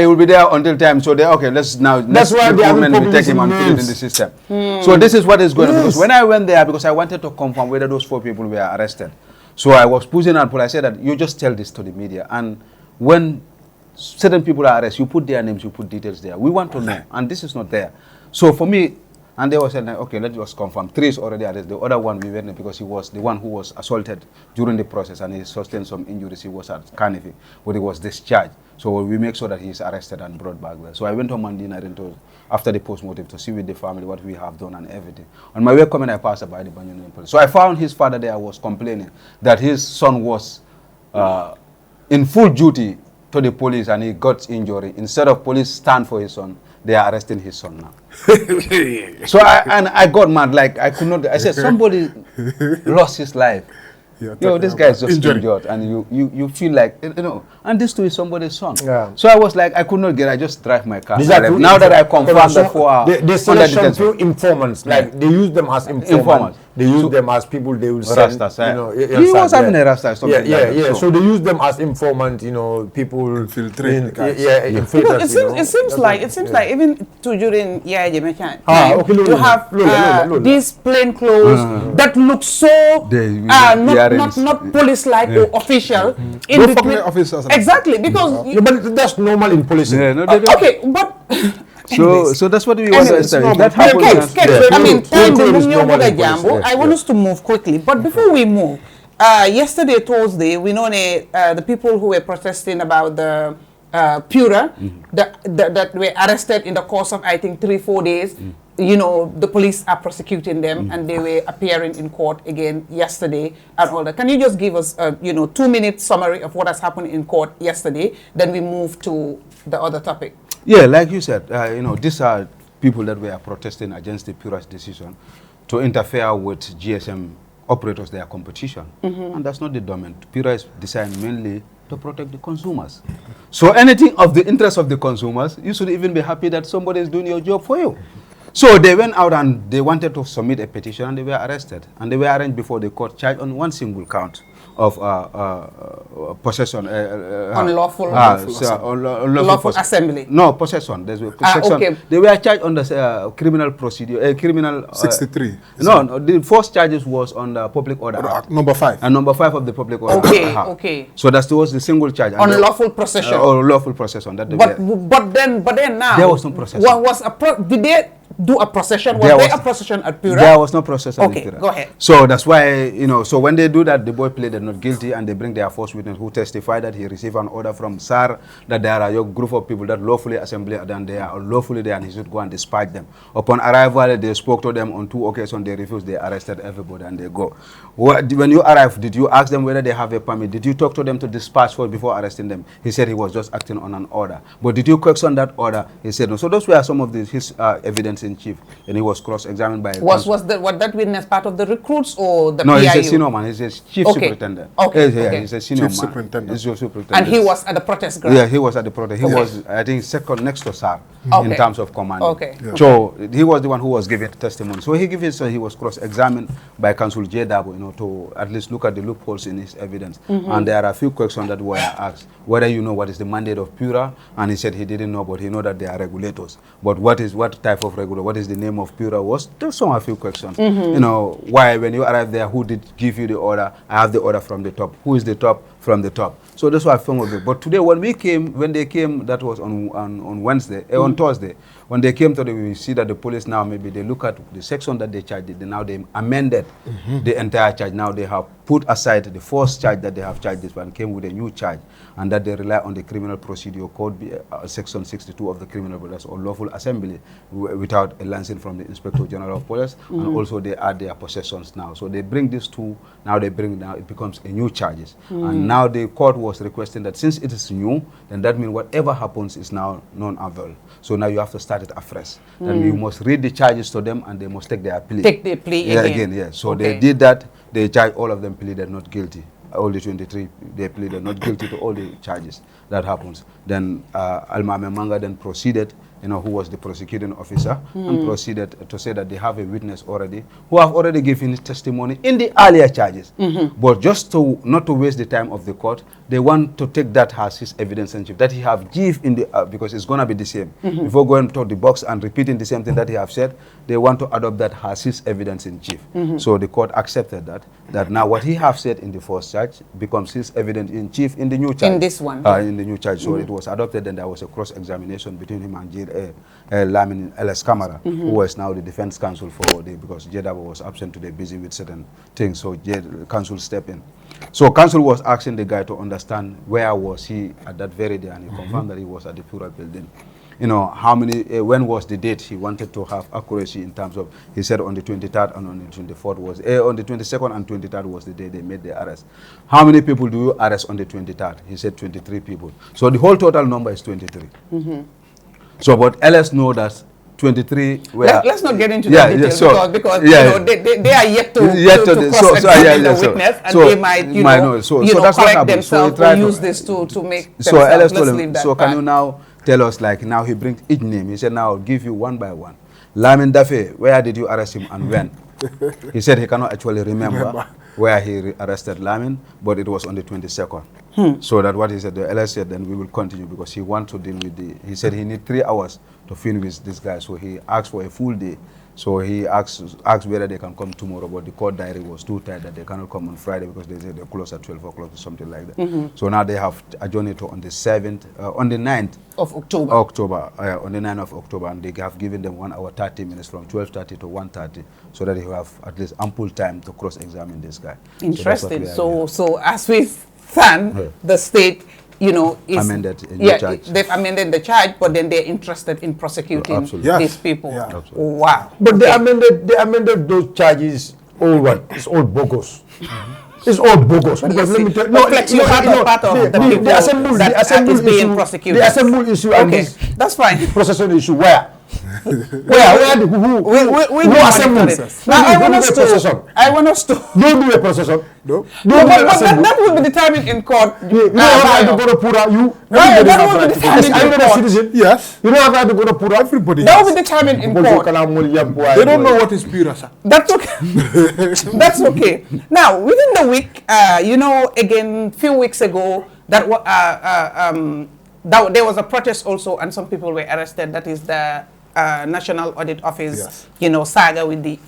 will be there until time. So they let's recruitment, we take him and put it in the system. So this is what is going on. Because when I went there, because I wanted to confirm whether those 4 people were arrested. So I was pushing and I said that you just tell this to the media, and when certain people are arrested, you put their names, you put details there. We want to know, and this is not there. So for me, And they were saying, like, okay, let's just confirm. 3 is already arrested. The other one we went there because he was the one who was assaulted during the process and he sustained some injuries. He was at Carnegie, but he was discharged. So we make sure that he is arrested and brought back there. So I went on Monday night after the post-mortem to see with the family what we have done and everything. On my way coming, I passed by the Banyan police. So I found his father there was complaining that his son was in full duty to the police and he got injury. Instead of police stand for his son, they are arresting his son now. So I got mad, like I could not. I said somebody lost his life. Yo, this guy is just injured, and you feel like, you know, and this too is somebody's son. Yeah. So I was like, I could not get. I just drive my car. Now that I confirmed that for they select few informants, like they use them as informants. They use them as people they will send. He was having a Rasta. So they use them as informants. You know, people infiltrate. It seems like even during you have these plain clothes that look so not police-like or official. In between officers. Exactly, because but that's normal in policing. Okay, but. So that's what we want to establish. That happens. I mean, I want us to move quickly. But before we move, yesterday, Thursday, we know the people who were protesting about the Pura that were arrested in the course of, I think, 3-4 days. You know, the police are prosecuting them and they were appearing in court again yesterday and all that. Can you just give us a 2-minute summary of what has happened in court yesterday? Then we move to the other topic. Yeah, like you said, these are people that were protesting against the Pura's decision to interfere with GSM operators, their competition. And that's not the domain. Pura is designed mainly to protect the consumers. So anything of the interest of the consumers, you should even be happy that somebody is doing your job for you. So they went out and they wanted to submit a petition and they were arrested. And they were arraigned before the court, charged on one single count of possession. Unlawful assembly. No, possession. There's possession. Okay. They were charged on the criminal procedure, criminal... 63. No, the first charges was on the public order. Number 5. And number 5 of the public order. Okay. So that was the single charge. Unlawful possession. Unlawful possession. But then now... There was no procession. Did they do a procession? Was there a procession at Pura? There was no procession at Pura. Go ahead. So that's why, so when they do that, the boy pleaded not guilty and they bring their first witness who testified that he received an order from SAR that there are a group of people that lawfully assemble and they are lawfully there and he should go and dispatch them. Upon arrival, they spoke to them on 2 occasions, they refused, they arrested everybody and they go. When you arrived, did you ask them whether they have a permit? Did you talk to them to dispatch before arresting them? He said he was just acting on an order. But did you question that order? He said no. So those were some of his evidence in chief. And he was cross-examined by... Was that witness part of the recruits or the PIU? No, he's a senior man. He's a chief superintendent. Okay. He's a senior chief superintendent. Superintendent. And he was at the protest ground? Yeah, he was at the protest. He was, I think, second next to SAR in terms of command. Okay. Yeah. So he was the one who was giving testimony. So he was cross-examined by Counsel J. Dabo, to at least look at the loopholes in his evidence. And there are a few questions that were asked. Whether you know what is the mandate of Pura, and he said he didn't know, but he know that they are regulators. But what type of regulator? What is the name of Pura was? There's a few questions. Why when you arrive there, who did give you the order? I have the order from the top. Who is the top? From the top. So that's why I filmed it. But today when they came, that was on Wednesday, on Thursday, when they came to we see that the police now, maybe they look at the section that they charged, now they amended the entire charge. Now they have put aside the first charge that they have charged this one, came with a new charge, and that they rely on the criminal procedure code, section 62 of the criminal procedure, or lawful assembly, without a license from the Inspector General of Police, and also they add their possessions now. So they bring these two, now it becomes a new charges. And now the court was requesting that since it is new, then that means whatever happens is now non-avail. So now you have to start it afresh. Then you must read the charges to them and they must take their plea. Take their plea again. Yeah. So they did that. They charged, all of them pleaded not guilty. All the 23, they pleaded not guilty to all the charges. That happens. Then Almame Manga then proceeded, who was the prosecuting officer, and proceeded to say that they have a witness already, who have already given his testimony in the earlier charges. But just not to waste the time of the court, they want to take that as his evidence in chief, that he have give in the, because it's going to be the same. Before going to the box and repeating the same thing that he have said, they want to adopt that as his evidence in chief. So the court accepted that now what he have said in the first charge becomes his evidence in chief in the new charge. In this one? In the new charge. So it was adopted and there was a cross-examination between him and Lamin LS Camara, who was now the defense counsel for because Jedaba was absent today, busy with certain things, so counsel stepped in. So counsel was asking the guy to understand where was he at that very day, and he confirmed that he was at the Pura building. You know, how many, when was the date he wanted to have accuracy in terms of, he said on the 23rd and on the 24th was, on the 22nd and 23rd was the day they made the arrest. How many people do you arrest on the 23rd? He said 23 people. So the whole total number is 23. So, but LS know that 23 were... Let's not get into that details because you know, they are yet to cross-examine the witness, and they might, you know, correct themselves or use this to make themselves. So LS told him, leave that so part. can you now tell us, like, now he brings each name. He said, now I'll give you one by one. Lamin Dafe, where did you arrest him and when? He said he cannot actually remember where he arrested Lamin, but it was on the 22nd. So that what he said, the LS said, then we will continue because he wants to deal with the, he said he need 3 hours to finish this guy. So he asked for a full day. So he asked whether they can come tomorrow, but the court diary was too tight that they cannot come on Friday because they said they close at 12 o'clock or something like that. So now they have adjourned it on the 7th, on the 9th of October. On the 9th of October, and they have given them 1 hour 30 minutes from 12:30 to 1:30, so that they have at least ample time to cross-examine this guy. Interesting. So as we stand, the state, you know, is amended a new charge. They've amended the charge, but then they're interested in prosecuting these people. Yeah. Wow. But they amended those charges all what? It's all bogus. It's all bogus. Because let me tell you, you have part of the assembly is being prosecuted. The assembly issue and this that's fine. procession issue, where? Where the who assembles? Now I want us to Don't do a procession. No, but that will be determined in court. You don't have to go to Pura. That will be determined in court. Citizen. Yes. You don't have to go to Pura. Everybody. That will be determined in court. They don't know what is Pura, sir. That's okay. That's okay. Now, within the week, you know, again, few weeks ago, that there was a protest also, and some people were arrested. That is the National Audit Office, you know, saga with the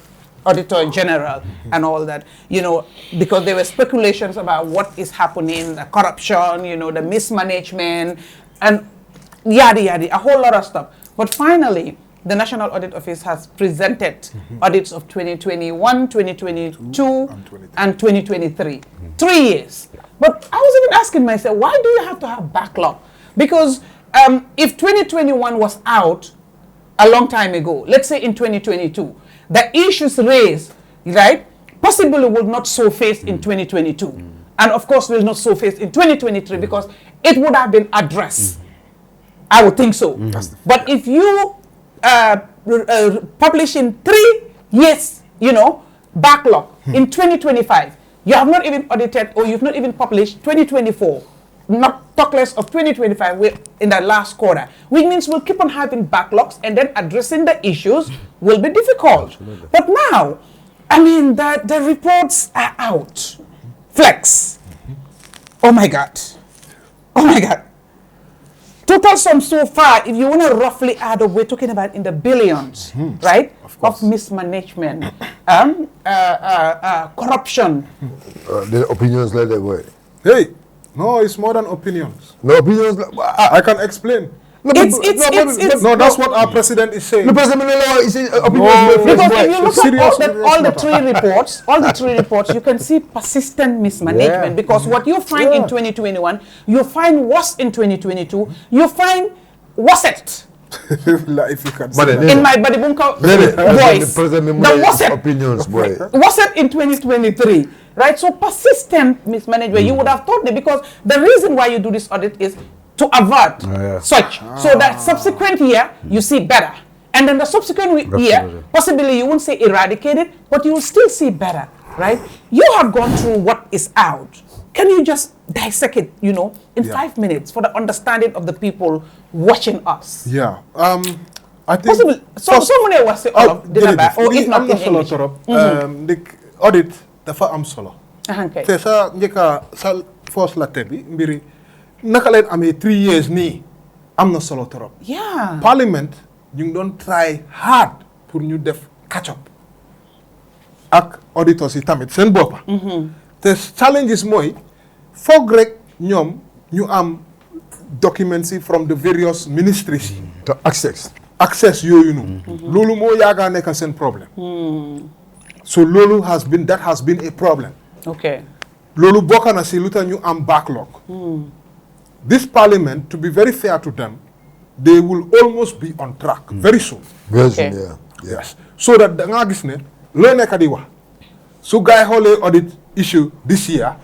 Auditor General and all that, you know, because there were speculations about what is happening, the corruption, you know, the mismanagement, and yada yada, a whole lot of stuff. But finally, the National Audit Office has presented audits of 2021, 2022, and 2023. 3 years. But I was even asking myself, why do you have to have backlog? Because if 2021 was out a long time ago, let's say in 2022, the issues raised, right, possibly will not surface in 2022. And of course will not surface in 2023 because it would have been addressed. I would think so. But if you publish in 3 years, you know, backlog in 2025, you have not even audited or you've not even published 2024, not talk less of 2025 in the last quarter, which means we'll keep on having backlogs and then addressing the issues will be difficult. Absolutely. But now, I mean, the reports are out. Flex. Oh my God. Oh my God. Total sum so far, if you want to roughly add up, we're talking about in the billions, right? Of mismanagement, corruption. The opinions like that way. Hey, no, it's more than opinions. No opinions. I can explain. No, that's what our president is saying. The president is No, because if you look at all the three reports, you can see persistent mismanagement. Because what you find in 2021, you find worse in 2022, you find worse If you can in my Badibunka voice. The worst opinions, boy. Worse in 2023, right? So persistent mismanagement. You would have thought that because the reason why you do this audit is to avert such. So that subsequent year, you see better. And then the subsequent year, possibly you won't say eradicated, but you will still see better, right? You have gone through what is out. Can you just dissect it, you know, in 5 minutes for the understanding of the people watching us? Yeah. I think... Possibly, so many was say, or if not in English. The audit, dafa am solo. Te sa njeka sa force la tebi, mbiri, naka leen amee 3 years nii am na solo torop. Yeah. Parliament ñu ngi doon try hard pour ñu def catch up ak auditors yi tamit seen boppa. The challenges mooy foog rek ñoom ñu am documents yi from the various ministries yi The access. access yooyu noonu. loolu moo yaaga nekk seen problème. so loolu that has been a problem. Okay. loolu bokk na si lu tax ñu am backlog. This parliament, to be very fair to them, they will almost be on track very soon. Very Okay. soon, yeah. Yes. So that da ngaa gis ne loo nekk di wax su gars yi xoolee audit issue this year.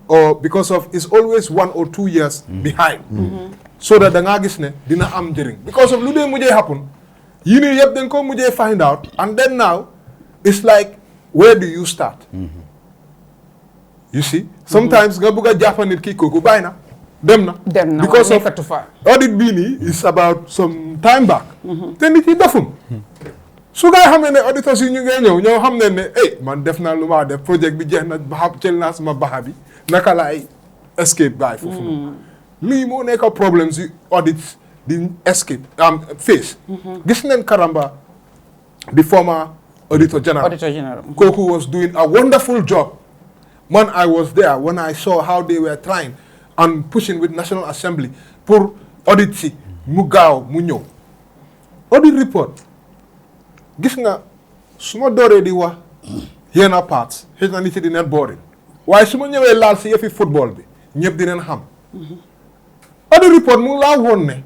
or because of it's always 1 or 2 years behind. so that da ngaa gis ne dina am njëriñ because of lu dee mujjee happen yi nii yëpp dañ ko mujjee find out and then now it's like where do you start. You see sometimes nga bëgg a jàpp nit ki kooku bàyyi na dem na. because of nekkatu fa. audit bii nii is about some time back. te nit yi defum. su nga xam ne auditeurs yi ñu ngi ñëw xam ne man def naa lu ma def projet bi jeex na baxa jël naa sama baxa bi naka laay escape baay foofu noonu. lii moo nekk problème si audit di escape face. gis nañ Karamba the former auditor general. kooku was doing a wonderful job. Man, I was there when I saw how they were trying and pushing with National Assembly pour audit si mu gaaw mu ñëw. Audit report gis nga su ma dooree di wax yenn parts xëy na nit yi di net boring waaye su ma ñëwee laal si yëfi football bi ñëpp di leen xam. Audit report mu laa woon ne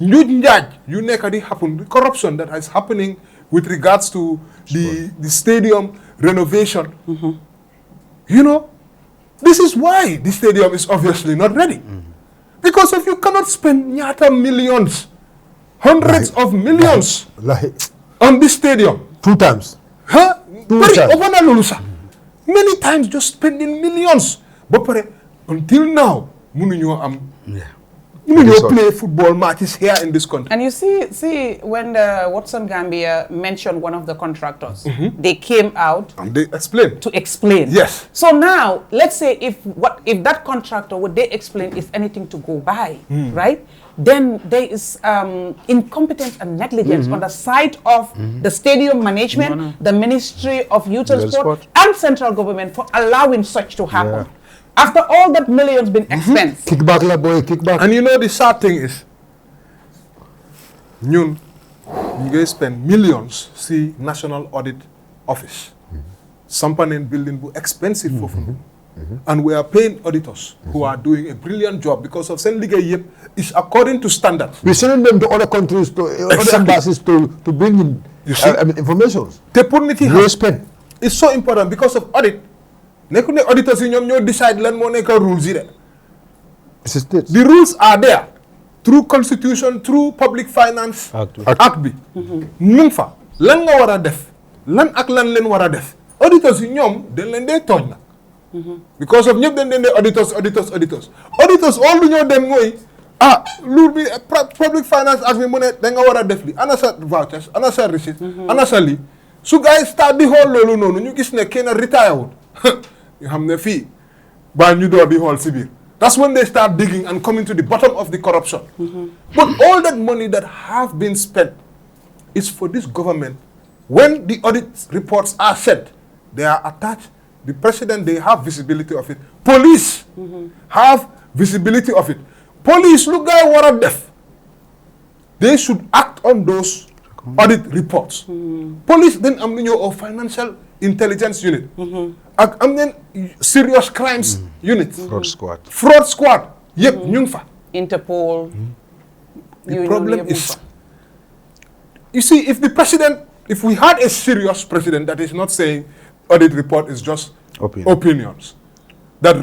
njuuj njaaj yu nekk di happen the corruption that is happening with regards to the stadium renovation. You know, this is why the stadium is obviously not ready. Because if you cannot spend ñaata millions, hundreds of millions on this stadium. 2 times. Huh? 2 times. Many times just spending millions. But until now, mënuñoo play football matches here in this country. And you see when the Watson Gambia mentioned one of the contractors, they came out and they explained. To explain. Yes. So now, let's say if that contractor, what they explain is anything to go by, right? Then there is incompetence and negligence on the side of the stadium management, the Ministry of Youth and Sport, and central government for allowing such to happen. Yeah. After all that millions been expended. Kickback la boy, kickback. And you know the sad thing is, you guys spend millions see National Audit Office. Sampanen building expensive for and we are paying auditors who are doing a brilliant job because of Sen Liga is according to standards. We're sending them to other countries, to other embassies to bring in information. It's so important because of audit. Nekune auditors in ñoo decide lan moo nekk rules yi de. The rules are there through constitution, through public finance act bi. Mu ngi fa lan nga war a def lan ak lan leen war a def auditors yi ñoom dañ leen dee tooñ nag. Because of ñëpp dañ leen dee auditors all lu ñoo dem mooy loolu bi public finance act bi mu ne da nga war a def li ana sa vouchers ana sa receipt ana sa lii su gars yi start di xool loolu noonu ñu gis ne kenn retire wul. You have the fee, but you do the whole civil. That's when they start digging and coming to the bottom of the corruption. But all that money that have been spent is for this government. When the audit reports are sent, they are attached. The president, they have visibility of it. Police have visibility of it. Police, look guy what are deaf. They should act on those audit reports. Police then or financial intelligence unit. And then serious crimes unit. Fraud squad. Yep, Interpol. The problem is, you see, if we had a serious president that is not saying audit report is just opinions, that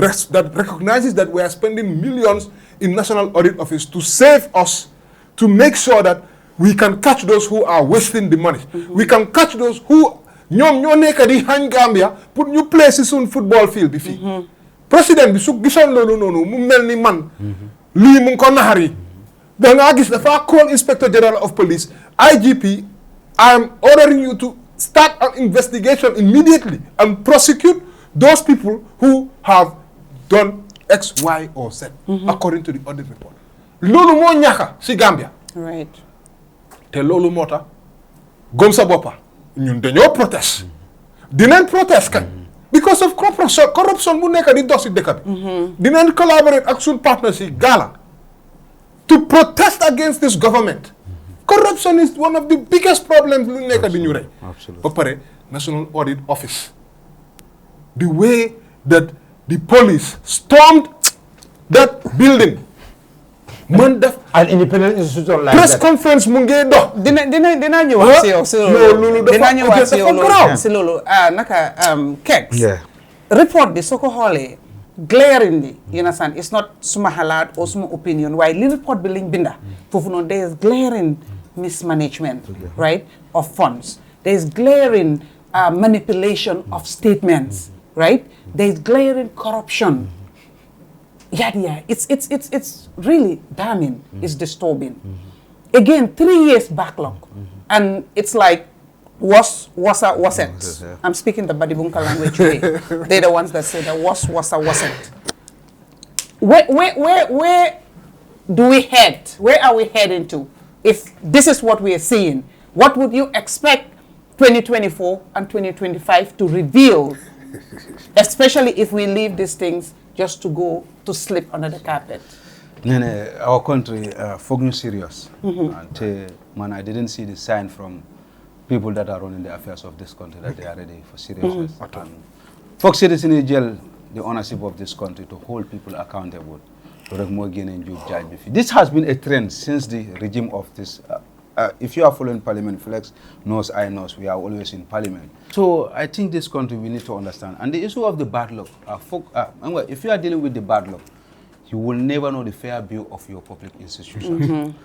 recognizes that we are spending millions in National Audit Office to save us, to make sure that we can catch those who are wasting the money. We can catch those who ñoo nekk di xañ Gambia pour ñu play si suñ football field bi fii. Président bi su gisoon loolu noonu mu mel ni man. lii mu ngi ko naxari. da ngaa gis dafa call Inspector General of Police IGP I am ordering you to start an investigation immediately and prosecute those people who have done X, Y, or Z according to the audit report. loolu moo ñàkk si Gambia. Right. te loolu moo tax gom sa boppa ñun dañoo protest dinañ protest kañ because of corruption bu nekk di dox si dëkk bi dinañ collaborate ak suñ partners yi Gala to protest against this government corruption is one of the biggest problems lu nekk di ñu rey. Absolutely. ba pare National Audit Office, the way that the police stormed that building. Man def an independent institution like press that. conference mu ngi dox. dina ñëwaat si yow si loolu dina ñëwaat si yow loolu si loolu naka Kexx. Yeah. Report bi soo ko xoolee glaringly, you understand, it's not suma xalaat or suma opinion waaye li report bi liñ binda foofu noonu there is glaring mismanagement, right, of funds. There is glaring manipulation of statements, right? There is glaring corruption. Yeah, it's really damning. It's disturbing. Again, 3 years backlog, and it's like wasn't. I'm speaking the Badibunka language way. They're the ones that say that wasn't. Where do we head? Where are we heading to? If this is what we are seeing, what would you expect 2024 and 2025 to reveal? Especially if we leave these things just to go to slip under the carpet. Our country, fognu serious. And man, I didn't see the sign from people that are running the affairs of this country that they are ready for seriousness. Fox citizen in jail, the ownership of this country to hold people accountable. This has been a trend since the regime of this. If you are following Parliament, Flex knows, I knows, we are always in Parliament. So I think this country we need to understand. And the issue of the bad luck, if you are dealing with the bad luck, you will never know the fair view of your public institutions.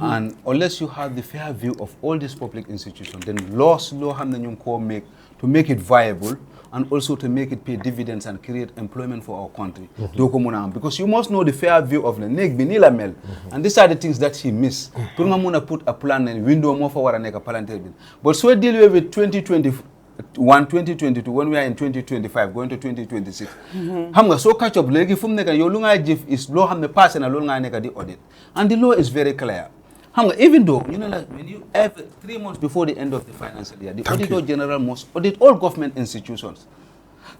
And unless you have the fair view of all these public institutions, then laws make to make it viable and also to make it pay dividends and create employment for our country. Because you must know the fair view of the Nek Binila Mel. And these are the things that he missed. Put a plan and window more for a palantel. But so deal with 2021, 2022, when we are in 2025, going to 2026. Hamga so catch up legi from nega yolunga jif is law ham the pass and a longa nega the audit. And the law is very clear. Even though, you know, like when you have 3 months before the end of the financial year, the Auditor General must audit all government institutions.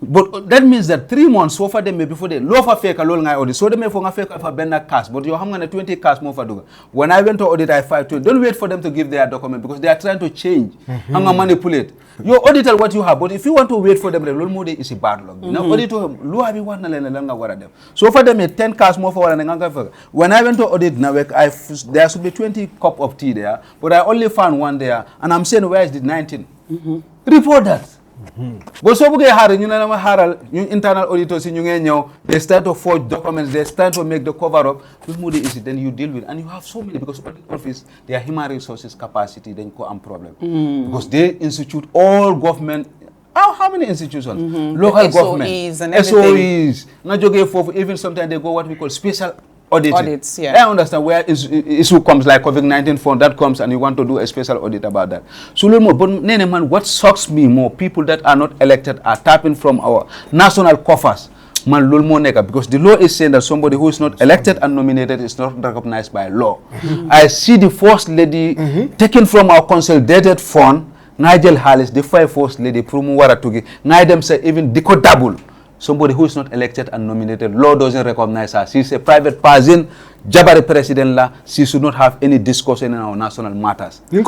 But that means that 3 months so far they may before they law for fake alone audit. So they may for fake for bender cash, but you have 20 cash more for do. When I went to audit, I filed to don't wait for them to give their document because they are trying to change and manipulate. Your auditor what you have, but if you want to wait for them, the loan mode is a bad luck. Now auditor law have one them. So for them 10 cash more for one. When I went to audit now, there should be 20 cup of tea there, but I only found one there, and I'm saying where is the 19? Report that. But so internal auditors they start to forge documents, they start to make the cover up. Then you deal with, and you have so many because audit office, their human resources capacity then co problem because they institute all government. How many institutions? Local government, SOEs, even sometimes they go what we call special audits, yeah. I understand where issue comes like COVID-19 fund that comes and you want to do a special audit about that. So but what shocks me more, people that are not elected are tapping from our national coffers. Because the law is saying that somebody who is not elected and nominated is not recognized by law. I see the first lady taken from our consolidated fund, Nigel Harris, the first lady, Prumu Waratugi, neither say even decodable. Somebody who is not elected and nominated, law doesn't recognize her. She's a private person, Jabari president la, she should not have any discussion in our national matters. And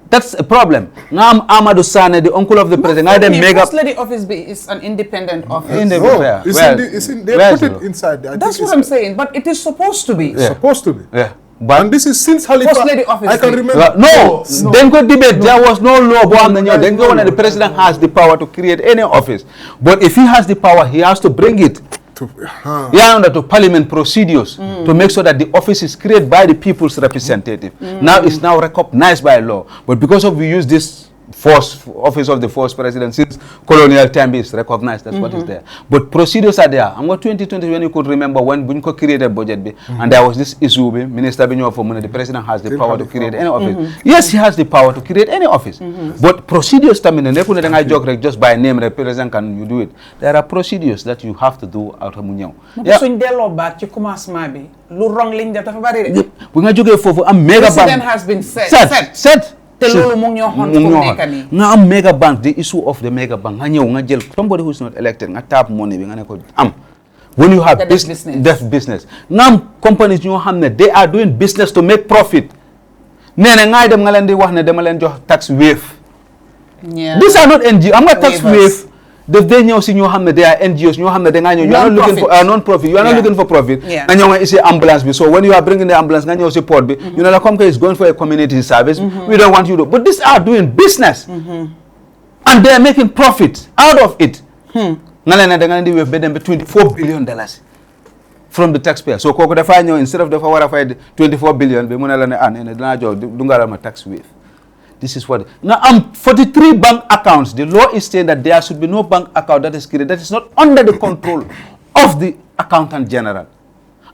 that's a problem. Now Amadou Sanneh, the uncle of the president, the First Lady office is an independent office. They put it inside there. That's what I'm saying, but it is supposed to be. Yeah. Supposed to be. Yeah. But and this is since Halifa. First Lady office. I can remember. No. Then go debate. There was no law. Then go when the president has the power to create any office. But if he has the power, he has to bring it to parliament procedures to make sure that the office is created by the people's representative. Now it's now recognized by law. But because of we use this office of the first president since colonial time is recognized, that's what is there. But procedures are there. And what 2020 when you could remember when Bunko created budget and there was this issue Minister Benyo for money, the president has the power to create any office. Yes, he has the power to create any office. But procedures just by name the president can you do it. There are procedures that you have to do out of Munyo. President has been set. Now mega bank, the issue of the mega bank. Somebody who is not elected, tap money. when you have Nga def business. def business ngam companies ñoo xam ne they are doing business to make profit nee na ngay dem nga leen di wax ne dama leen jox tax waive Yeah. these are not NGO am nga tax Waivers. waive daf day ñëw si ñoo xam ne they are NGOs ñoo xam ne dangaa ñëw you are not looking for non-profit you are not Yeah. looking for profit Yeah. nga ñëw nga isi ambulance bi so when you are bringing the ambulance nga ñëw si port bi you know la comme que is going for a community service we don't want you to but these are doing business and they are making profit out of it nga leen ne da nga leen di wéef ba dem ba $24 billion from the taxpayer so kooku dafaa ñëw instead of dafa war a fay $24 billion bi mu ne la ne nee na dinaa jox du nga ma tax waive this is what now 43 bank accounts the law is saying that there should be no bank account that is created that is not under the control of the accountant general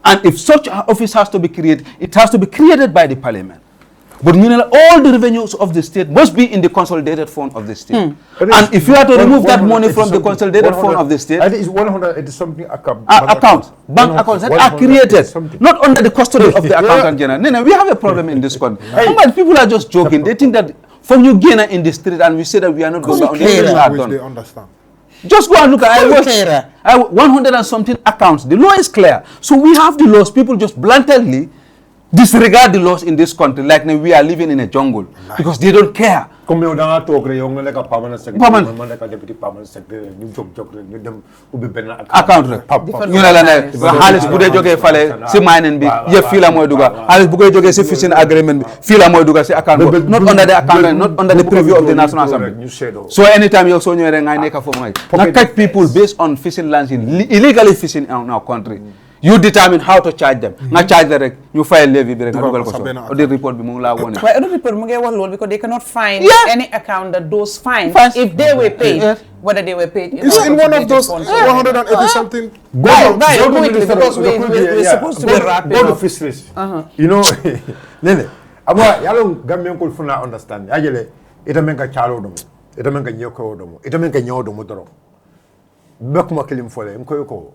and if such an office has to be created it has to be created by the parliament but you know all the revenues of the state must be in the consolidated fund of the state and if you have to remove that money from the consolidated fund of the state I think it's 180 something accounts bank accounts that are created not under the custody of the accountant general no we have a problem in this country people are just joking they think that from you gain in the street and we say that we are not going to Which they understand. just go and look at I 100 and something accounts the law is clear so we have the laws people just blatantly disregard the laws in this country like we are living in a jungle because they don't care comme yow da nga toog rek yow nga nekk permanent secretary man nekk deputy permanent secretary ñu jóg rek ñu dem ubbi benn account rek ñu ne la ne xaalis bu dee jógee fale si mining bi yëpp fii la mooy duga xaalis bu koy jógee si fishing agreement bi fii la mooy duga si account bi not under the account not under the purview of the National Assembly so anytime yow soo ñëwee rek ngay nekk foofu nga catch people based on fishing lands illegally fishing in our country you determine how to charge them nga charge rek ñu fay levy bi rek nga dugal ko so audit report bi mu ngi laa wone Why audit report mu ngi wax loolu because they cannot find any account that those fines if they were paid whether they were paid It's in one of those 180 something. because we're supposed to be wrapping go to up. fisheries you know nene aba yalo gamben ko funa understand ajele ita men ka chalo dum ita men ka nyoko dum ita men ka nyodo mo doro bekuma kelim fole ko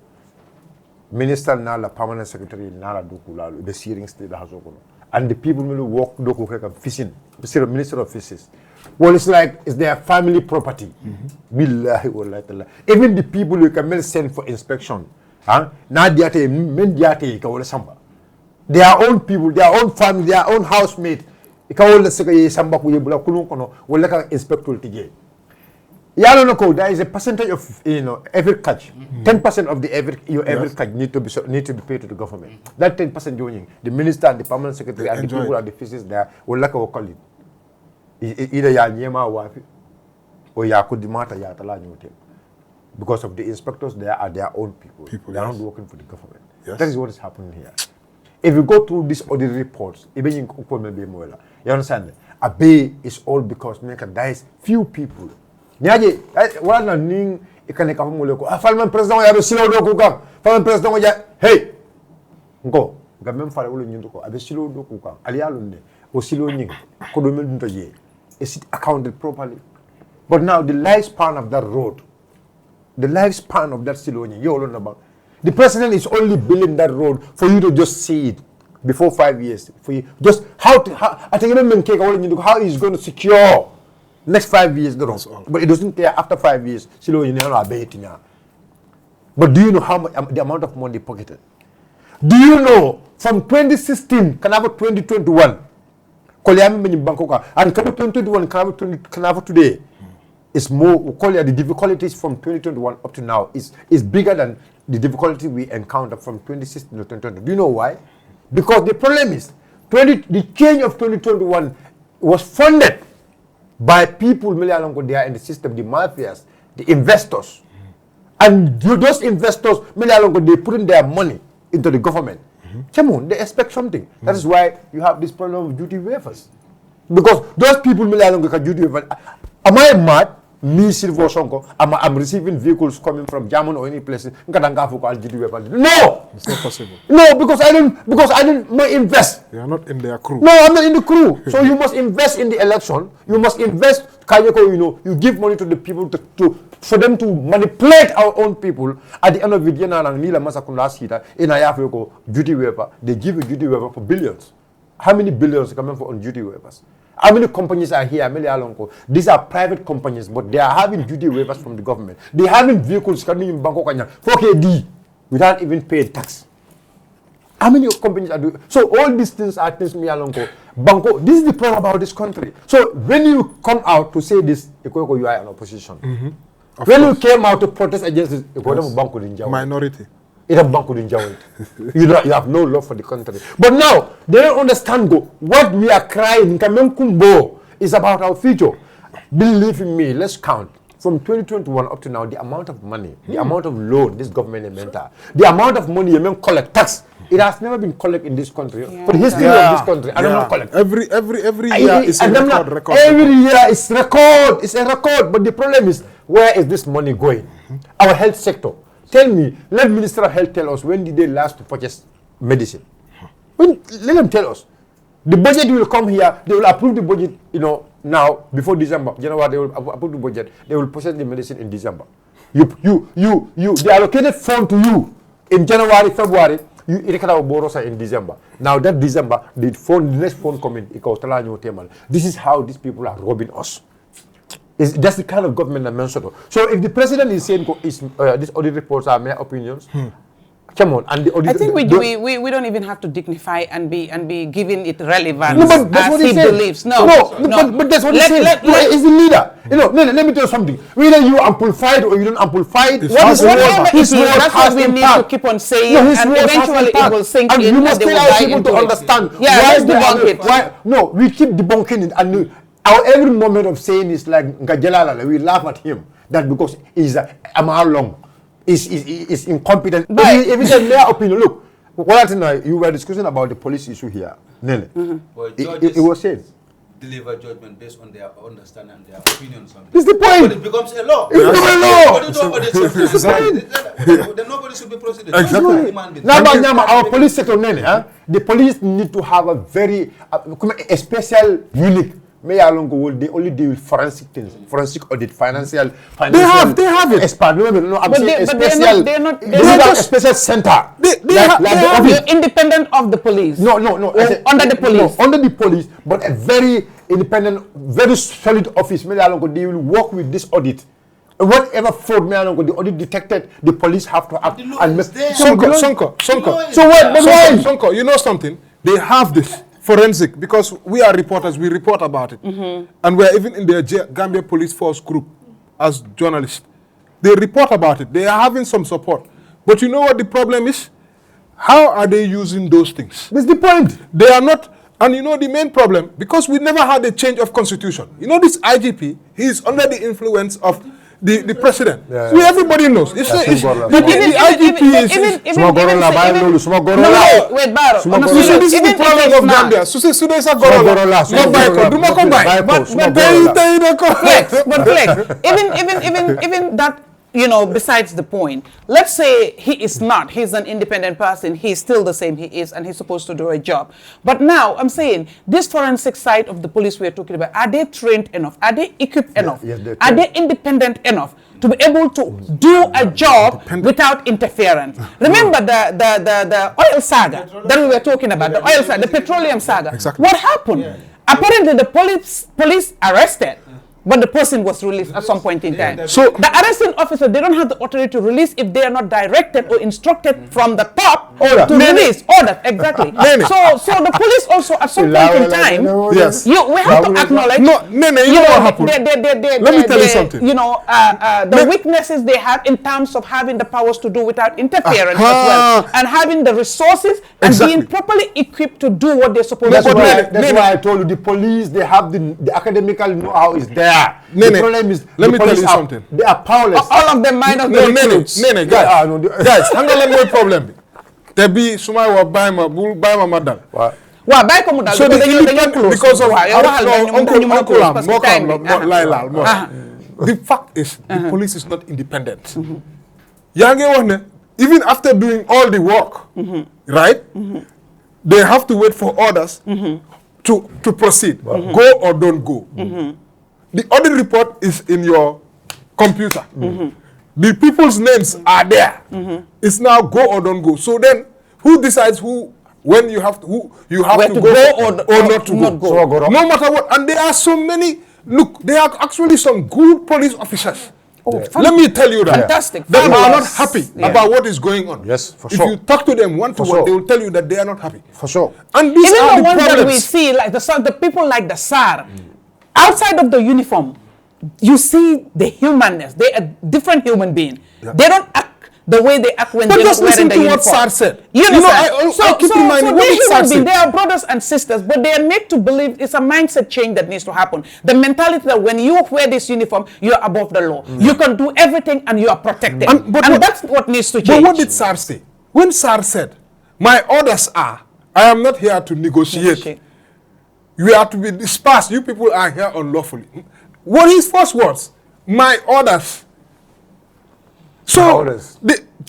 minister na la permanent secretary na la doku la the steering state has open and the people will work doku ka fishing minister of fisheries well it's like it's their family property billahi wallahi ta'ala even the people you can send for inspection na diate men diate ka wala samba their own people their own family their own housemate ka wala saka ye samba ku yebula kulun kono wala ka inspector tije yalo no ko there is a percentage of every catch 10% of the every catch need to be paid to the government that 10% joining the minister and the permanent secretary and the people at the fisheries there will like our colleague either ya nyema wapi or ya kudimata ya tala nyote because of the inspectors there are their own people they are not working for the government that is what is happening here if you go through these audit reports even in you understand a bay is all because there is few people nyaje wala ning ikane ka mo leko falman president ya be silo do ko kam falman president ya hey ngo ga même fale wala nyundu ko abe silo do ko kam ali yalunde o silo nying ko do mel dunto je is it accounted properly but now the lifespan of that road the lifespan of that silo nying you alone about the president is only building that road for you to just see it before 5 years for you just how I think men ke ka wala nyundu how is going to secure next 5 years, but it doesn't care after 5 years. But do you know how much the amount of money pocketed? Do you know from 2016, Kanava 2021, and 2021, Kanava today is more. The difficulties from 2021 up to now is bigger than the difficulty we encountered from 2016 to 2020. Do you know why? Because the problem is the change of 2021 was funded by people they are in the system, the mafias, the investors. And those investors, they put in their money into the government. Come on, they expect something. That is why you have this problem of duty waivers. Because those people, duty waivers. Am I mad? Me, Silver Sonko, I'm receiving vehicles coming from Germany or any place. No! It's not possible. No, because I didn't invest. They are not in their crew. No, I'm not in the crew. So you must invest in the election. You must invest, you give money to the people for them to manipulate our own people. At the end of it, duty waiver, they give a duty waiver for billions. How many billions are coming for on duty waivers? How many companies are here? These are private companies, but they are having duty waivers from the government. They are having vehicles coming in Bangkok. 4KD. without even paying tax. How many companies are doing? So all these things are things me along Banco. This is the problem about this country. So when you come out to say this, you are in opposition. When you came out to protest against this, minority. You have no love for the country. But now they don't understand what we are crying is about our future. Believe in me, let's count. From 2021 up to now, the amount of money, the amount of loan this government invented, the amount of money you collect tax, it has never been collected in this country. For the history of this country, I don't know collect. Every year is a record. Every year is record. It's a record. But the problem is, where is this money going? Our health sector. Tell me, let Minister of Health tell us, when did they last to purchase medicine? Let them tell us. The budget will come here, they will approve the budget, now, before December. January, they will approve the budget. They will purchase the medicine in December. They allocated fund to you in January, February. You borosa in December. Now that December, the next phone coming, this is how these people are robbing us. That's the kind of government I mentioned. So if the president is saying these audit reports are mere opinions, come on, and the audit, I think we don't even have to dignify and be giving it relevance but that's as what he he said. believes. But that's what he said. He's the leader. Let me tell you something. Whether you amplify it or you don't amplify it, that's what we need to keep on saying, and eventually it will sink in. You must tell people to understand why. No, we keep debunking it, and our every moment of saying is like Ngajalala. We laugh at him that because he's long. Is incompetent. But if it's their opinion, look, you were discussing about the police issue here. Nene. It was said. Deliver judgment based on their understanding and their opinions on this. It's the point. But it becomes a law. It's not a law. Then nobody should be prosecuted. Exactly. Now, our police sector, the police need to have a special unit. They only deal with forensic things, forensic audit, financial. They have it. Expert. No, I'm saying they're not a special center. They have independent of the police. No. Under the police. No, under the police, but a very independent, very solid office. They will work with this audit. Whatever fraud the audit detected, the police have to act. Sonko. So what? Sonko, you know something? They have this. Forensic, because we are reporters, we report about it. And we're even in the Gambia Police Force group as journalists. They report about it. They are having some support. But you know what the problem is? How are they using those things? That's the point. They are not, and you know the main problem, because we never had a change of constitution. You know this IGP, he is under the influence of the president. Everybody knows. The IGP is... Wait, Baro. This is the problem of Gambia. Even that, besides the point, let's say he's an independent person, he's still the same he is, and he's supposed to do a job. But now, I'm saying, this forensic side of the police we're talking about, are they trained enough? Are they equipped enough? Yes, are they independent enough to be able to do a job without interference? Remember the oil saga that we were talking about, the oil saga, the petroleum saga. Exactly. What happened? Apparently, the police arrested, but the person was released at some point in time. So the arresting officer, they don't have the authority to release if they are not directed or instructed from the top to release. Order, exactly. So the police also at some point in time, yes, we have to acknowledge. You know what happened? Let me tell you something. The weaknesses they have in terms of having the powers to do without interference as well, and having the resources and being properly equipped to do what they're supposed to do. That's why I told you the police, they have the academical know-how is there. The problem is, let me tell you something. They are powerless. All of them minus the recruits. Guys, hang on, let me problem. There be sumai wa baima madal. Wa bay ko mudal. So because of the fact is the police is not independent. Even after doing all the work, right? They have to wait for orders to proceed. Go or don't go. The audit report is in your computer. The people's names are there. It's now go or don't go. So then, who decides when you have to go or not to go? No matter what. And there are so many. Look, there are actually some good police officers Let me tell you that. Fantastic. They are not Fabulous. happy Yeah. about what is going on. Yes, for If sure. you talk to them one to For one, sure. they will tell you that they are not happy. For sure. And these Even are the the ones that we problems. see, like the people like the SAR, outside of the uniform, you see the humanness. They are different human being. They don't act the way they act when But they're just wearing listen the to what uniform. SAR said. You You know, understand? I keep reminding what they're did SAR human beings. say? They are brothers and sisters, but they are made to believe it's a mindset change that needs to happen. The mentality that when you wear this uniform, you are above the law. You can do everything and you are protected. And that's what needs to change. But what did SAR say? When SAR said, my orders are, I am not here to negotiate. You are to be dispersed. You people are here unlawfully. What his first words? My orders. So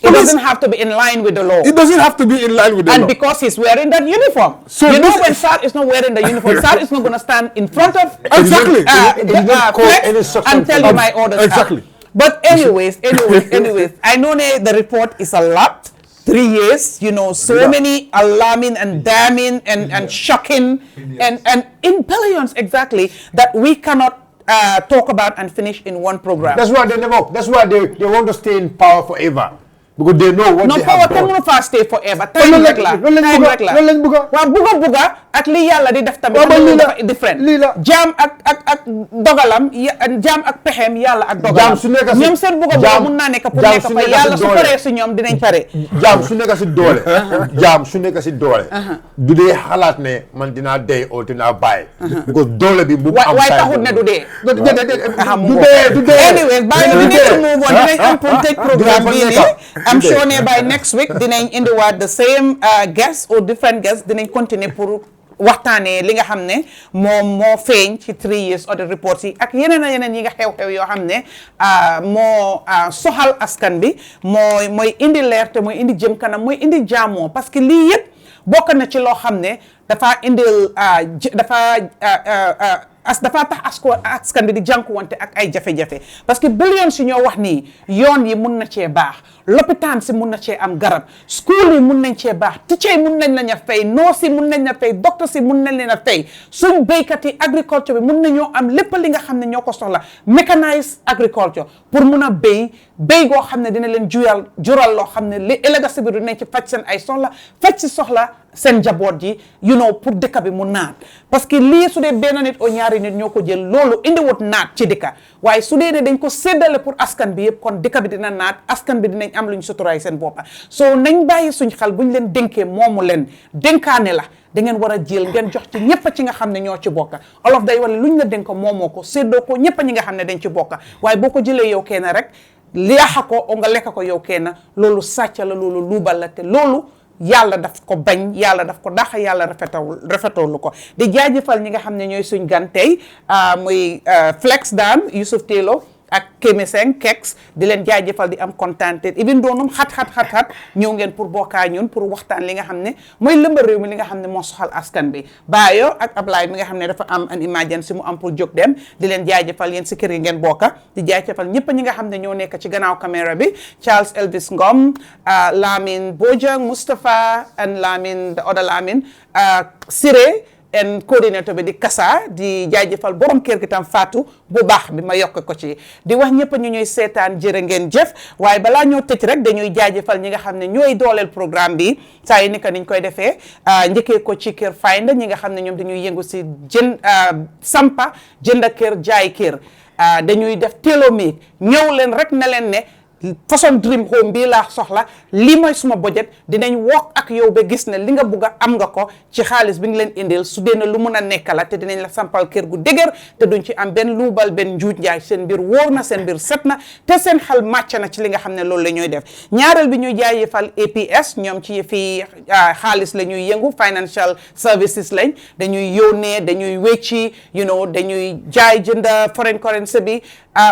It doesn't have to be in line with the law. It doesn't have to be in line with the law. And because he's wearing that uniform. So you know this- when SAR is not wearing the uniform, SAR is not going to stand in front of Exactly. Flex and tell you my orders are. Exactly. But anyways, I know the report is a lot. 3 years, you know, so many alarming and damning and shocking and in billions exactly that we cannot talk about and finish in one program. That's why they never. That's why they want to stay in power forever. Because they know what No they power have te done. mënu faa stay forever. Time rek la. Time rek la. Waaw buga ak li yàlla di def tamit dafa different. Jaam ak dogalam jaam ak pexeem yàlla ak dogalam. Ñoom seen buga mun naa nekk pour nekk fa yàlla su paree si ñoom dinañ pare. Jaam su nekk si doole. Jaam su nekk si doole. Du dee xalaat ne man dinaa dee oo dinaa bàyyi. Because doole bi bu am waaye taxut ne du dee. du dee. Anyways, bàyyi we need to move on. Dinañ am pour tëj programme bii nii. I'm sure ne by next week dinañ indiwaat the same guests or different guests dinañ continuer pour waxtaanee li nga xam ne moo feeñ ci 3 years audit reports yi ak yeneen yi nga xew-xew yoo xam ne moo soxal askan bi mooy indi leerte mooy indi jëm kanam mooy indi jaamoo parce que lii yëpp bokk na ci loo xam ne dafa indil dafa tax askan bi di jànkuwante ak ay jafe-jafe parce que billions si ñoo wax nii yoon yi mun na cee baax lopitaan si mun na cee am garab school yi mun nañ cee baax teacher yi mun nañ lañ a fay nurse yi mun nañ la fay docteur si mun nañ leen a fay suñ béykat yi agriculture bi mun nañoo am lépp li nga xam ne ñoo ko soxla mechanized agriculture pour mun a béy goo xam ne dina leen jural loo xam ne li ëllëg si biir dinañ ci faj seen ay soxla faj si soxla seen njaboot ji pour dëkk bi mu naat parce que lii su dee benn nit o ñaari nit ñoo ko jël loolu indiwut naat ci dëkk waaye su dee ne dañ ko séddale pour askan bi yëpp kon dëkk bi dina naat askan bi dinañ am lu ñu suturaay seen boppa soo nañ bàyyi suñ xel bu ñu leen dénkee moomu leen dénkaane la da ngeen war a jël ngeen jox ci ñëpp ci nga xam ne ñoo ci bokka olof day wala lu ñu la dénk moomoo ko séddoo ko ñëpp ñi nga xam ne dañ ci bokka waaye boo ko jëlee yow kenn rek liaxa ko o nga lekk ko yow kenn loolu sàcc la loolu luubal la te loolu yàlla daf ko bañ yàlla daf ko dax yàlla rafetawul ko di jaajëfal ñi nga xam ne ñooy suñ gan tey muy Flex daan Yusef Télo ak Kemeseng Kexx di leen jaajëfal di am contenté even doonum xat ñëw ngeen pour bokkaa ñun pour waxtaan li nga xam ne mooy lëmba réew mi li nga xam ne moo soxal askan bi Bayo ak Ablaye mi nga xam ne dafa am an emergency mu am pour jóg dem di leen jaajëfal yéen si kër yi ngeen bokka di jaajëfal ñëpp ñi nga xam ne ñoo nekk ci gannaaw caméra bi Charles Elvis Ngom Lamine Bojang Moustapha and Lamine the other Lamine Siré en coordinateur bi di Kassa di jaajëfal borom kër gi tam Fatou bu baax bi ma yokk ko ci di wax ñëpp ñu ñuy seetaan jërë ngeen jëf waaye balaa ñoo tëj rek dañuy jaajëfal ñi nga xam ne ñooy dooleel programme bi saa yi ni ko niñ koy defee njëkkee ko ci kër Find ñi nga xam ne ñoom dañuy yëngu si sampa jënd kër jaay kër dañuy def télomique ñëw leen rek ne leen ne façon dream home bii laa soxla lii mooy suma budget dinañ wax ak yow ba gis ne li nga bugg a am nga ko ci xaalis bi nga leen indil su dee ne lu mun a nekk la te dinañ la sampal kër gu dëgër te duñ ci am benn luubal benn njuuj njaay seen mbir wóor na seen mbir set na te seen xel màcc na ci li nga xam ne loolu la ñuy def ñaareel bi ñuy jaajëfal APS ñoom ci fii xaalis la ñuy yëngu financial services lañ dañuy yónnee dañuy wecci dañuy jaay jënd foreign currency bi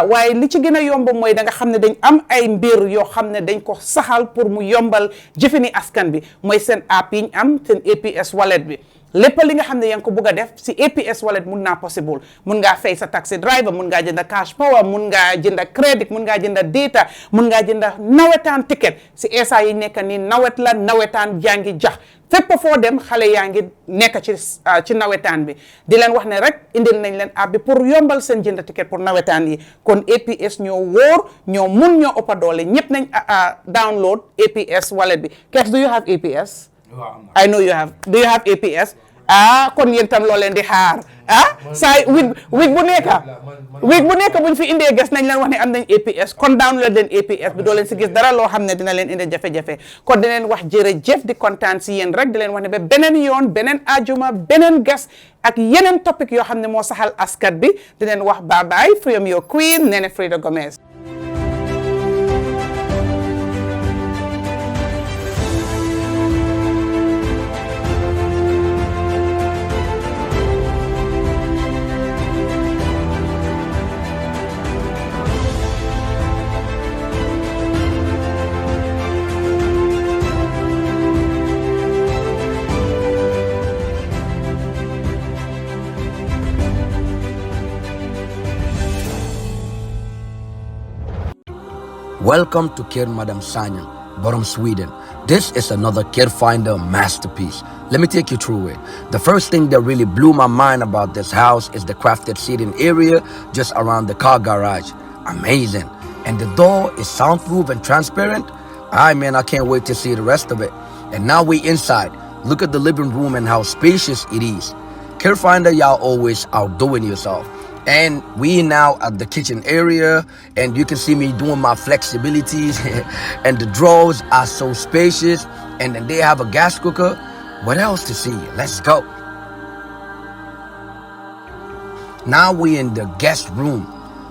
waaye li ci gën a yomb mooy da nga xam ne dañ am ay mbir yoo xam ne dañ ko saxal pour mu yombal jëfini askan bi mooy seen app yi ñu am seen APS wallet bi lépp li nga xam ne yaa ngi ko bugg a def si APS wallet mun naa possible mun ngaa fay sa taxi driver mun ngaa jënda cash power mun ngaa jënda crédit mun ngaa jënda data mun ngaa jënda nawetaan ticket si esa yi nekk nii nawet la nawetaan jàngi jax fépp foo dem xale yaa ngi nekk ci nawetaan bi di leen wax ne rek indil nañ leen app bi pour yombal seen jënd ticket pour nawetaan yi kon APS ñoo wóor ñoo mun ñoo ëppa doole ñëpp nañ download APS wallet bi Kexx do you have APS? I know you have. Do you have APS? Kon yéen tam loo leen di xaar saa week bu nekk buñ fi indee ges nañ leen wax ne am nañ APS kon download leen APS bi doo leen si gis dara loo xam ne dina leen indi jafe-jafe kon di leen wax jërëjëf di kontaan si yéen rek di leen wax ne ba beneen yoon beneen ajuma beneen ges ak yeneen topic yoo xam ne moo saxal askat bi di leen wax bye bye from your queen Nene Frida Gomez. Welcome to Kexx Madam Sanneh, bottom Sweden. This is another Kexx Finder masterpiece. Let me take you through it. The first thing that really blew my mind about this house is the crafted seating area just around the car garage. Amazing. And the door is soundproof and transparent. Man, I can't wait to see the rest of it. And now we inside. Look at the living room and how spacious it is. Kexx Finder, y'all always outdoing yourself. And we now at the kitchen area, and you can see me doing my flexibilities and the drawers are so spacious, and then they have a gas cooker. What else to see? Let's go. Now we in the guest room.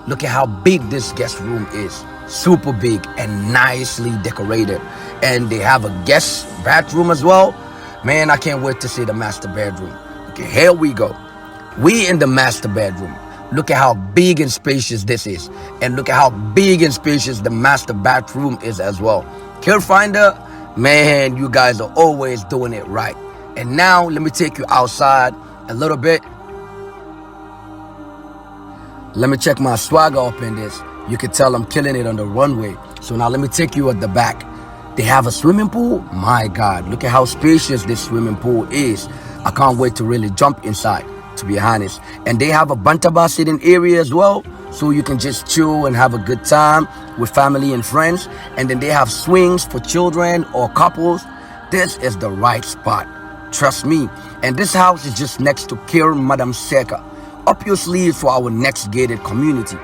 Look at how big this guest room is. Super big and nicely decorated. And they have a guest bathroom as well. Man, I can't wait to see the master bedroom. Okay, here we go. We in the master bedroom. Look at how big and spacious this is. And look at how big and spacious the master bathroom is as well. Kexx Finder, man, you guys are always doing it right. And now let me take you outside a little bit. Let me check my swagger up in this. You can tell I'm killing it on the runway. So now let me take you at the back. They have a swimming pool. My God, look at how spacious this swimming pool is. I can't wait to really jump inside, to be honest. And they have a Bantaba sitting area as well, so you can just chill and have a good time with family and friends. And then they have swings for children or couples. This is the right spot, trust me. And this house is just next to Kexx Madam Seka. Up your sleeves for our next gated community.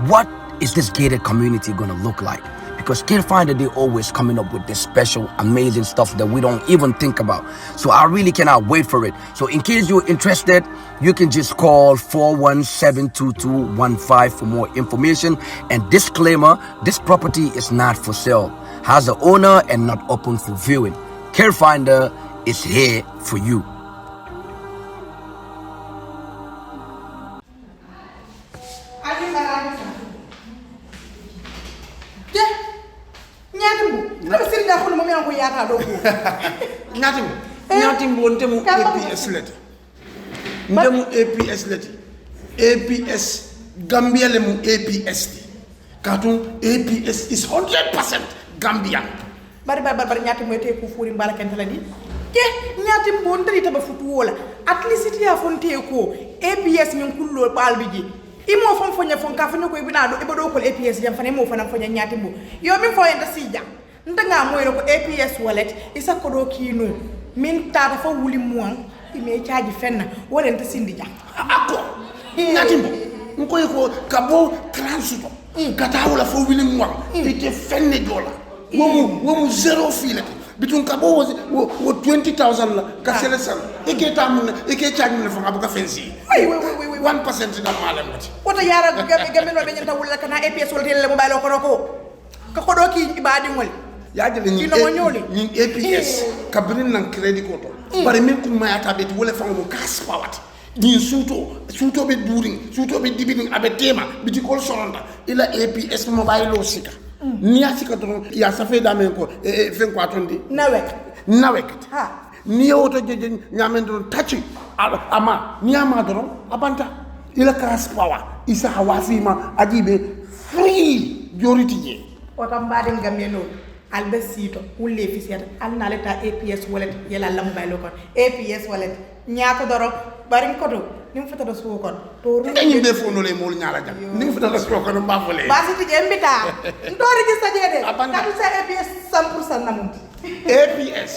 What is this gated community gonna look like? Because Kexx Finder, they always coming up with this special, amazing stuff that we don't even think about. So I really cannot wait for it. So in case you're interested, you can just call 4172215 for more information. And disclaimer, this property is not for sale, has an owner and not open for viewing. Kexx Finder is here for you. Nyatimbo ntemu APS leti. Ndemu APS leti. APS Gambia lemu APS ti. Katun APS is 100% Gambian. Bari nyatimbo ete ku furi mbala kentala di. Nyatimbo ntari taba futu wola. At least it ya fonte ko APS min kullo balbiji. Imo fon fonya fon ka fonyo ko ibina do ibodo ko APS jam fane mo fana fonya nyatimbo. Yo min fo enda sija. Ndanga moy ko APS wallet isa ko do kinu min tata fa wuli muan ime charge fenna wala nta sindi ja ako nyatimbo nkoy ko kabo transito kata wala fa wuli muan ite fenne dola womu zero fee bitun kabo wo 20,000 la ka sele sal eke tamuna eke charge mun fa abuka fensi oui 1% dal malam lati wota yara gambe no be nyanta wala kana APS wala tele mo baylo ko ko do ki ibadi ngol yajale ni APS kabrin nan credit ko to bari men kum mayata be wala fa mo kas pawat ni suto be during suto be dibining abe tema biti kol sonda ila APS mobile lo sika ni asika to ya safe da men ko fen ko atondi nawek ha ni oto je nyamen do tachi ama ni ama do abanta ila kas pawa isa hawasima ajibe free joriti je otam baden gameno albesito ulle fisiata alna leta APS wallet yela la mobile kon APS wallet ñaako doro bari ko do nim fata do suko kon to ru dañu defo no le mol ñala jam nim fata do suko kon mbafale basiti jembita ndori gis ta jede kadu sa APS 100% namum APS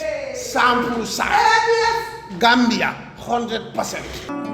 100% Gambia 100%.